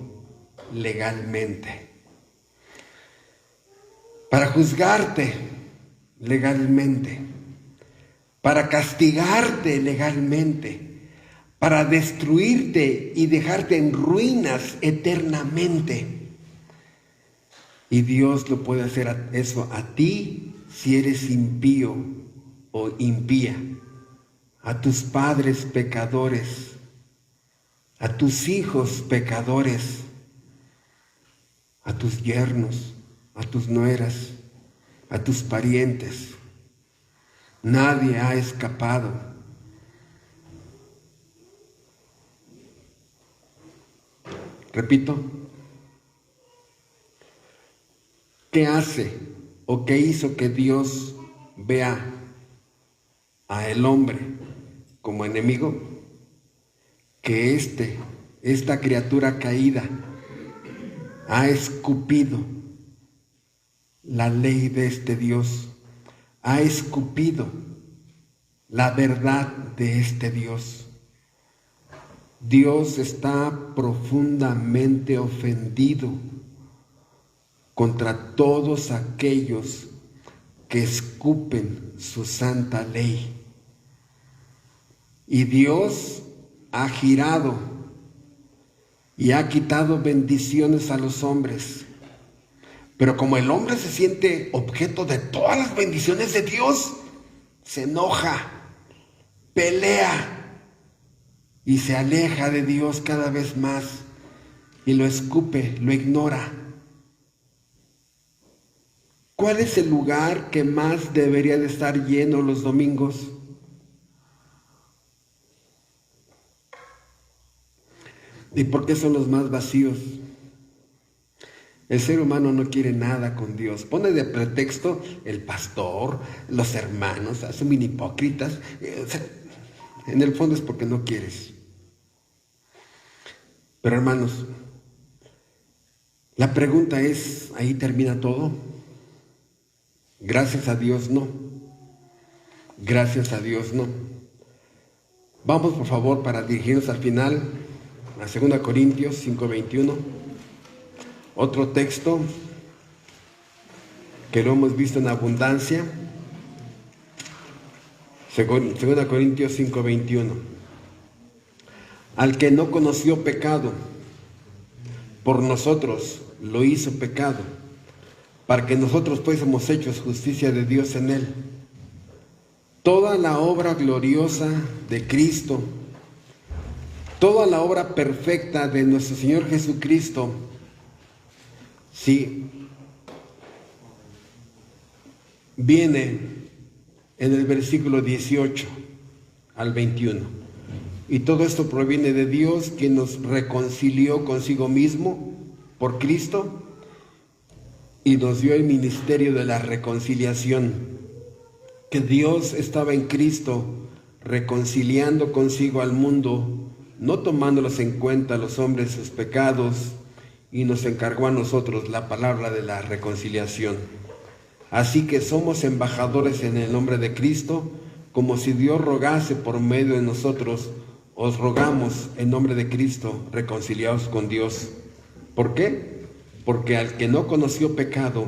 legalmente. Para juzgarte legalmente, para castigarte legalmente, para destruirte y dejarte en ruinas eternamente. Y Dios lo puede hacer eso a ti si eres impío o impía, a tus padres pecadores, a tus hijos pecadores, a tus yernos, a tus nueras, a tus parientes. Nadie ha escapado. Repito, ¿qué hace o qué hizo que Dios vea a el hombre como enemigo? Que esta criatura caída ha escupido la ley de este Dios, ha escupido la verdad de este Dios. Dios está profundamente ofendido contra todos aquellos que escupen su santa ley. Y Dios ha girado y ha quitado bendiciones a los hombres. Pero como el hombre se siente objeto de todas las bendiciones de Dios, se enoja, pelea y se aleja de Dios cada vez más y lo escupe, lo ignora. ¿Cuál es el lugar que más debería de estar lleno los domingos? ¿Y por qué son los más vacíos? El ser humano no quiere nada con Dios. Pone de pretexto el pastor, los hermanos, son bien hipócritas. En el fondo es porque no quieres. Pero hermanos, la pregunta es, ¿ahí termina todo? Gracias a Dios no. Gracias a Dios no. Vamos por favor para dirigirnos al final a 2 Corintios 5:21. Otro texto que lo hemos visto en abundancia. 2 Corintios 5:21. Al que no conoció pecado, por nosotros lo hizo pecado, para que nosotros fuésemos hechos justicia de Dios en él. Toda la obra gloriosa de Cristo, toda la obra perfecta de nuestro Señor Jesucristo, sí, viene en el versículo 18 al 21. Y todo esto proviene de Dios, quien nos reconcilió consigo mismo por Cristo y nos dio el ministerio de la reconciliación. Que Dios estaba en Cristo reconciliando consigo al mundo, no tomándolos en cuenta a los hombres sus pecados, y nos encargó a nosotros la palabra de la reconciliación. Así que somos embajadores en el nombre de Cristo, como si Dios rogase por medio de nosotros. Os rogamos en nombre de Cristo, reconciliaos con Dios. ¿Por qué? Porque al que no conoció pecado,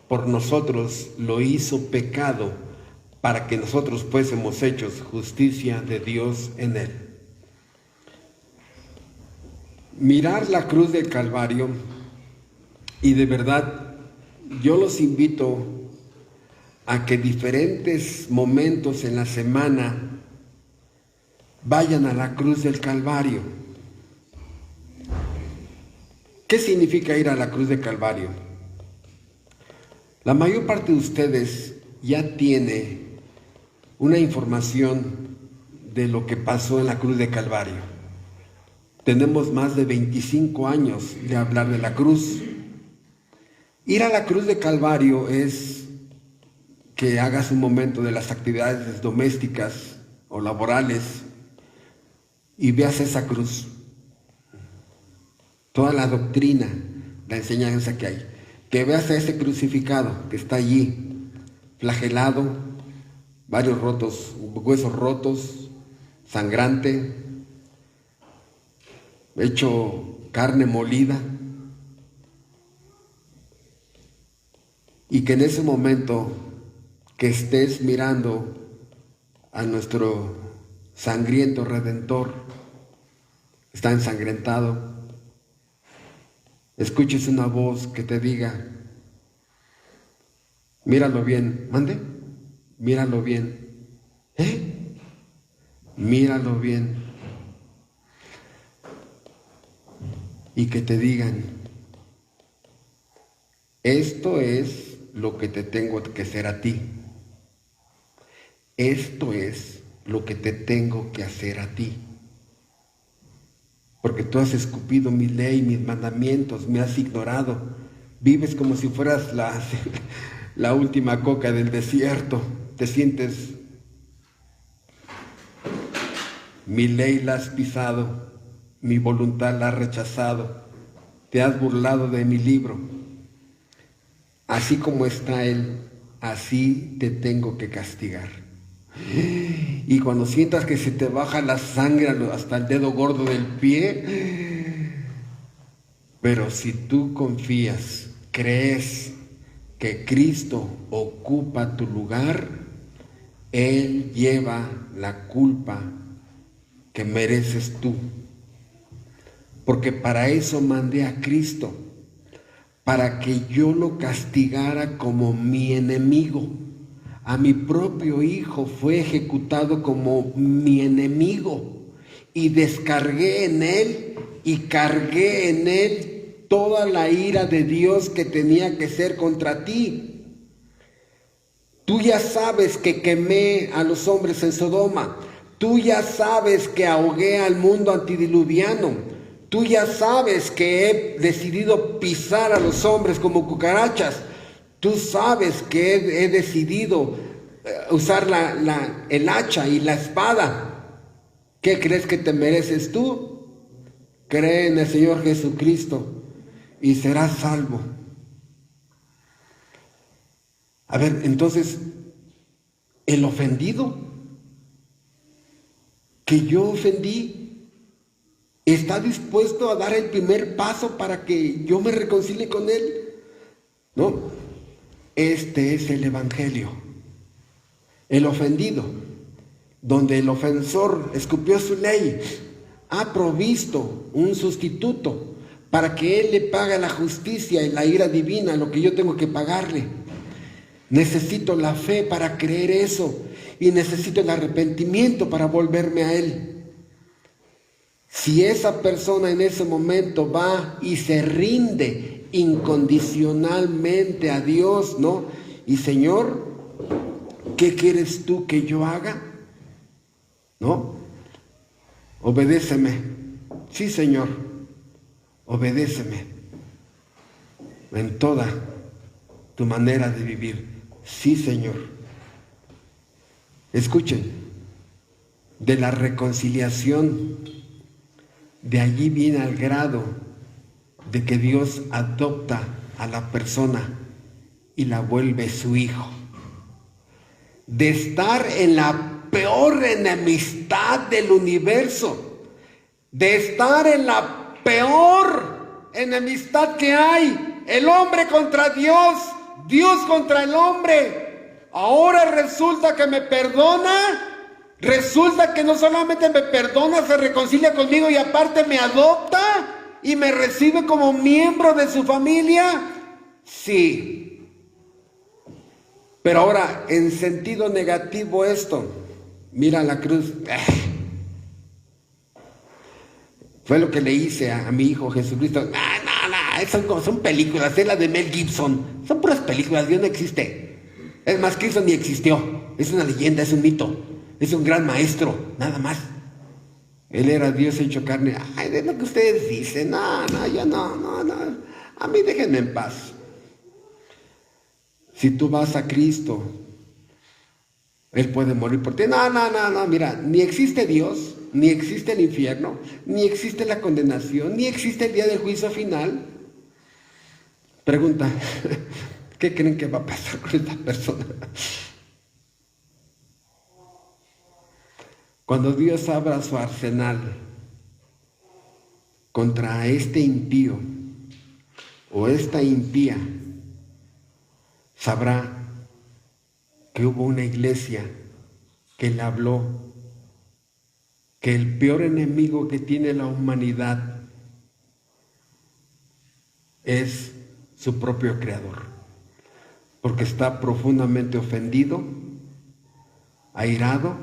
por nosotros lo hizo pecado, para que nosotros fuésemos hechos justicia de Dios en él. Mirar la cruz del Calvario, y de verdad yo los invito a que diferentes momentos en la semana vayan a la cruz del Calvario. ¿Qué significa ir a la cruz del Calvario? La mayor parte de ustedes ya tiene una información de lo que pasó en la cruz del Calvario. Tenemos más de 25 años de hablar de la cruz. Ir a la cruz del Calvario es que hagas un momento de las actividades domésticas o laborales y veas esa cruz, toda la doctrina, la enseñanza que hay, que veas a ese crucificado que está allí, flagelado, varios huesos rotos, sangrante, hecho carne molida, y que en ese momento que estés mirando a nuestro sangriento Redentor, está ensangrentado, escuches una voz que te diga, míralo bien, mande, míralo bien, míralo bien, y que te digan, esto es lo que te tengo que hacer a ti, esto es lo que te tengo que hacer a ti. Porque tú has escupido mi ley, mis mandamientos, me has ignorado. Vives como si fueras la última coca del desierto. Te sientes, mi ley la has pisado, mi voluntad la has rechazado. Te has burlado de mi libro. así como está Él, así te tengo que castigar. Y cuando sientas que se te baja la sangre hasta el dedo gordo del pie, pero si tú confías, crees que Cristo ocupa tu lugar, Él lleva la culpa que mereces tú. Porque para eso mandé a Cristo, para que yo lo castigara como mi enemigo. A mi propio Hijo fue ejecutado como mi enemigo, y descargué en Él y cargué en Él toda la ira de Dios que tenía que ser contra ti. Tú ya sabes que quemé a los hombres en Sodoma. Tú ya sabes que ahogué al mundo antidiluviano. Tú ya sabes que he decidido pisar a los hombres como cucarachas. Tú sabes que he decidido usar el hacha y la espada. ¿Qué crees que te mereces tú? Cree en el Señor Jesucristo y serás salvo. A ver, entonces, el ofendido que yo ofendí está dispuesto a dar el primer paso para que yo me reconcilie con él. No, este es el Evangelio. El ofendido, donde el ofensor escupió su ley, ha provisto un sustituto para que él le pague la justicia y la ira divina, lo que yo tengo que pagarle. Necesito la fe para creer eso, y necesito el arrepentimiento para volverme a Él. Si esa persona en ese momento va y se rinde incondicionalmente a Dios, ¿no? Y Señor, ¿qué quieres tú que yo haga? ¿No? Obedéceme. Sí, Señor, obedéceme en toda tu manera de vivir. Sí, Señor. Escuchen, de la reconciliación, de allí viene al grado de que Dios adopta a la persona y la vuelve su hijo. De estar en la peor enemistad del universo, de estar en la peor enemistad que hay, el hombre contra Dios, Dios contra el hombre. Ahora resulta que me perdona, resulta que no solamente me perdona, se reconcilia conmigo y aparte me adopta y me recibe como miembro de su familia. Sí. Pero ahora, en sentido negativo esto, mira la cruz. Fue lo que le hice a mi hijo Jesucristo. Son películas, es la de Mel Gibson. Son puras películas, Dios no existe. Es más, Cristo ni existió. Es una leyenda, es un mito. Es un gran maestro, nada más. Él era Dios hecho carne. Ay, de lo que ustedes dicen. Yo no. A mí déjenme en paz. Si tú vas a Cristo, Él puede morir por ti. No. Mira, ni existe Dios, ni existe el infierno, ni existe la condenación, ni existe el día del juicio final. Pregunta, ¿qué creen que va a pasar con esta persona? Cuando Dios abra su arsenal contra este impío o esta impía, sabrá que hubo una iglesia que le habló que el peor enemigo que tiene la humanidad es su propio creador, porque está profundamente ofendido, airado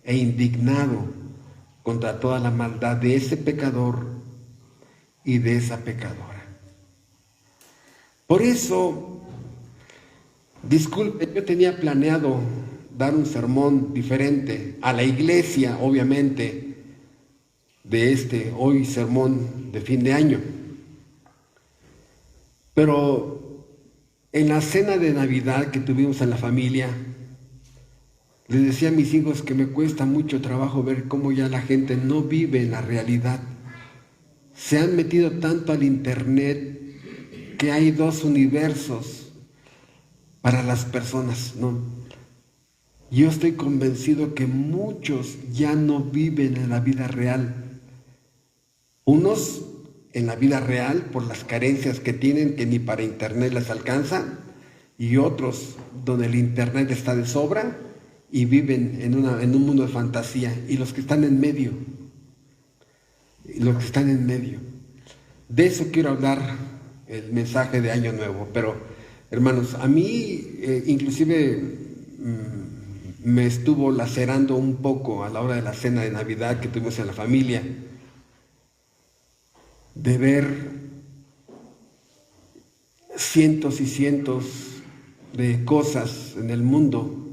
e indignado contra toda la maldad de ese pecador y de esa pecadora. Por eso, disculpe, yo tenía planeado dar un sermón diferente a la iglesia, obviamente, de hoy sermón de fin de año. Pero en la cena de Navidad que tuvimos en la familia, les decía a mis hijos que me cuesta mucho trabajo ver cómo ya la gente no vive en la realidad. Se han metido tanto al internet que hay dos universos para las personas, no. Yo estoy convencido que muchos ya no viven en la vida real. Unos en la vida real por las carencias que tienen, que ni para internet les alcanza, y otros donde el internet está de sobra y viven en un mundo de fantasía. Y los que están en medio, de eso quiero hablar el mensaje de Año Nuevo. Pero hermanos, a mí inclusive me estuvo lacerando un poco a la hora de la cena de Navidad que tuvimos en la familia, de ver cientos y cientos de cosas en el mundo,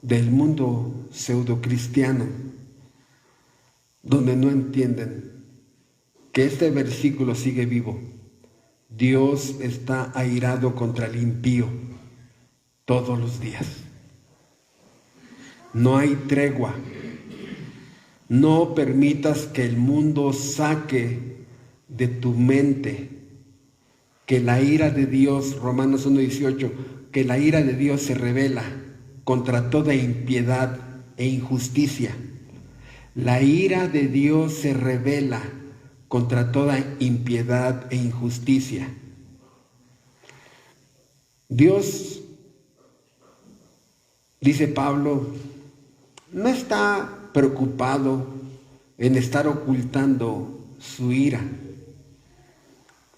del mundo pseudocristiano, donde no entienden que este versículo sigue vivo. Dios está airado contra el impío todos los días. No hay tregua. No permitas que el mundo saque de tu mente que la ira de Dios, Romanos 1:18, que la ira de Dios se revela contra toda impiedad e injusticia. La ira de Dios se revela contra toda impiedad e injusticia. Dios, dice Pablo, no está preocupado en estar ocultando su ira.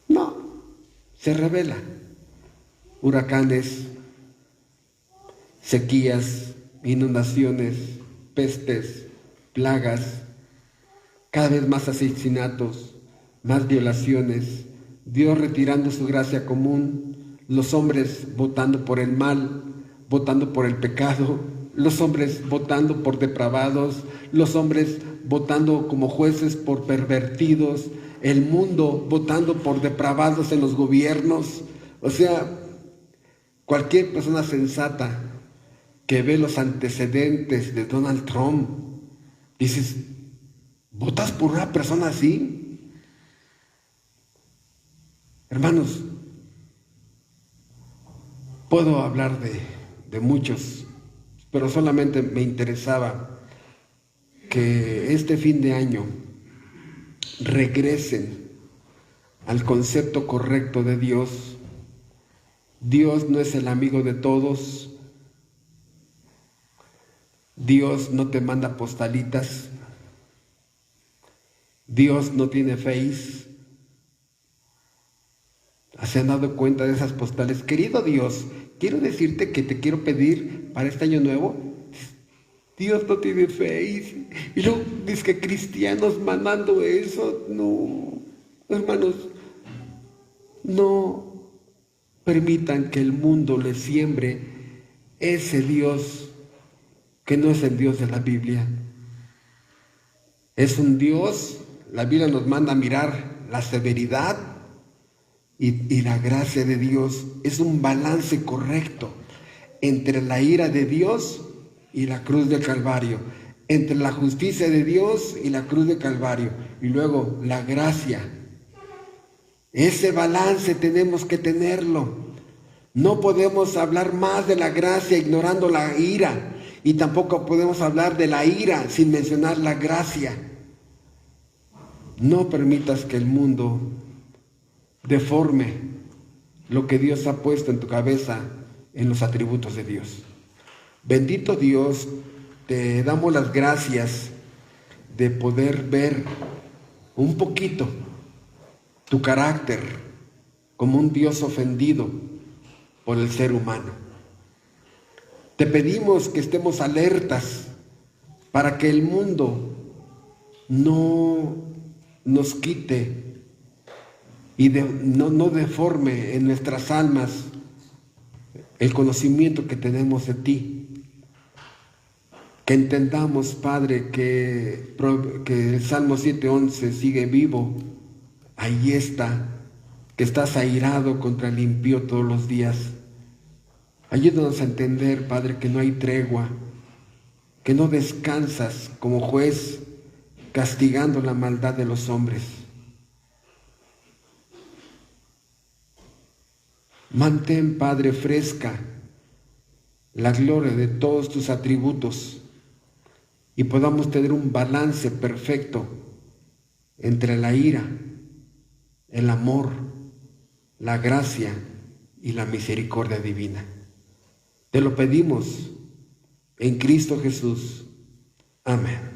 No, se revela. Huracanes, sequías, inundaciones, pestes, plagas, cada vez más asesinatos, más violaciones, Dios retirando su gracia común, los hombres votando por el mal, votando por el pecado, los hombres votando por depravados, los hombres votando como jueces por pervertidos, el mundo votando por depravados en los gobiernos. O sea, cualquier persona sensata que ve los antecedentes de Donald Trump, dices, ¿votas por una persona así? Hermanos, puedo hablar de muchos, pero solamente me interesaba que este fin de año regresen al concepto correcto de Dios. Dios no es el amigo de todos. Dios no te manda postalitas. Dios no tiene Face. ¿Se han dado cuenta de esas postales? Querido Dios, quiero decirte que te quiero pedir para este año nuevo. Dios no tiene Face. Y luego dice que cristianos mandando eso. No, hermanos, no permitan que el mundo les siembre ese Dios que no es el Dios de la Biblia. Es un Dios, la Biblia nos manda a mirar la severidad y la gracia de Dios. Es un balance correcto entre la ira de Dios y la cruz del Calvario, entre la justicia de Dios y la cruz del Calvario, y luego la gracia. Ese balance tenemos que tenerlo. No podemos hablar más de la gracia ignorando la ira, y tampoco podemos hablar de la ira sin mencionar la gracia. No permitas que el mundo deforme lo que Dios ha puesto en tu cabeza en los atributos de Dios. Bendito Dios, te damos las gracias de poder ver un poquito tu carácter como un Dios ofendido por el ser humano. Te pedimos que estemos alertas para que el mundo no nos quite y no deforme en nuestras almas el conocimiento que tenemos de ti. Que entendamos, Padre, que el Salmo 7:11 sigue vivo. Ahí está, que estás airado contra el impío todos los días. Ayúdanos a entender, Padre, que no hay tregua, que no descansas como juez castigando la maldad de los hombres. Mantén, Padre, fresca la gloria de todos tus atributos y podamos tener un balance perfecto entre la ira, el amor, la gracia y la misericordia divina. Te lo pedimos en Cristo Jesús. Amén.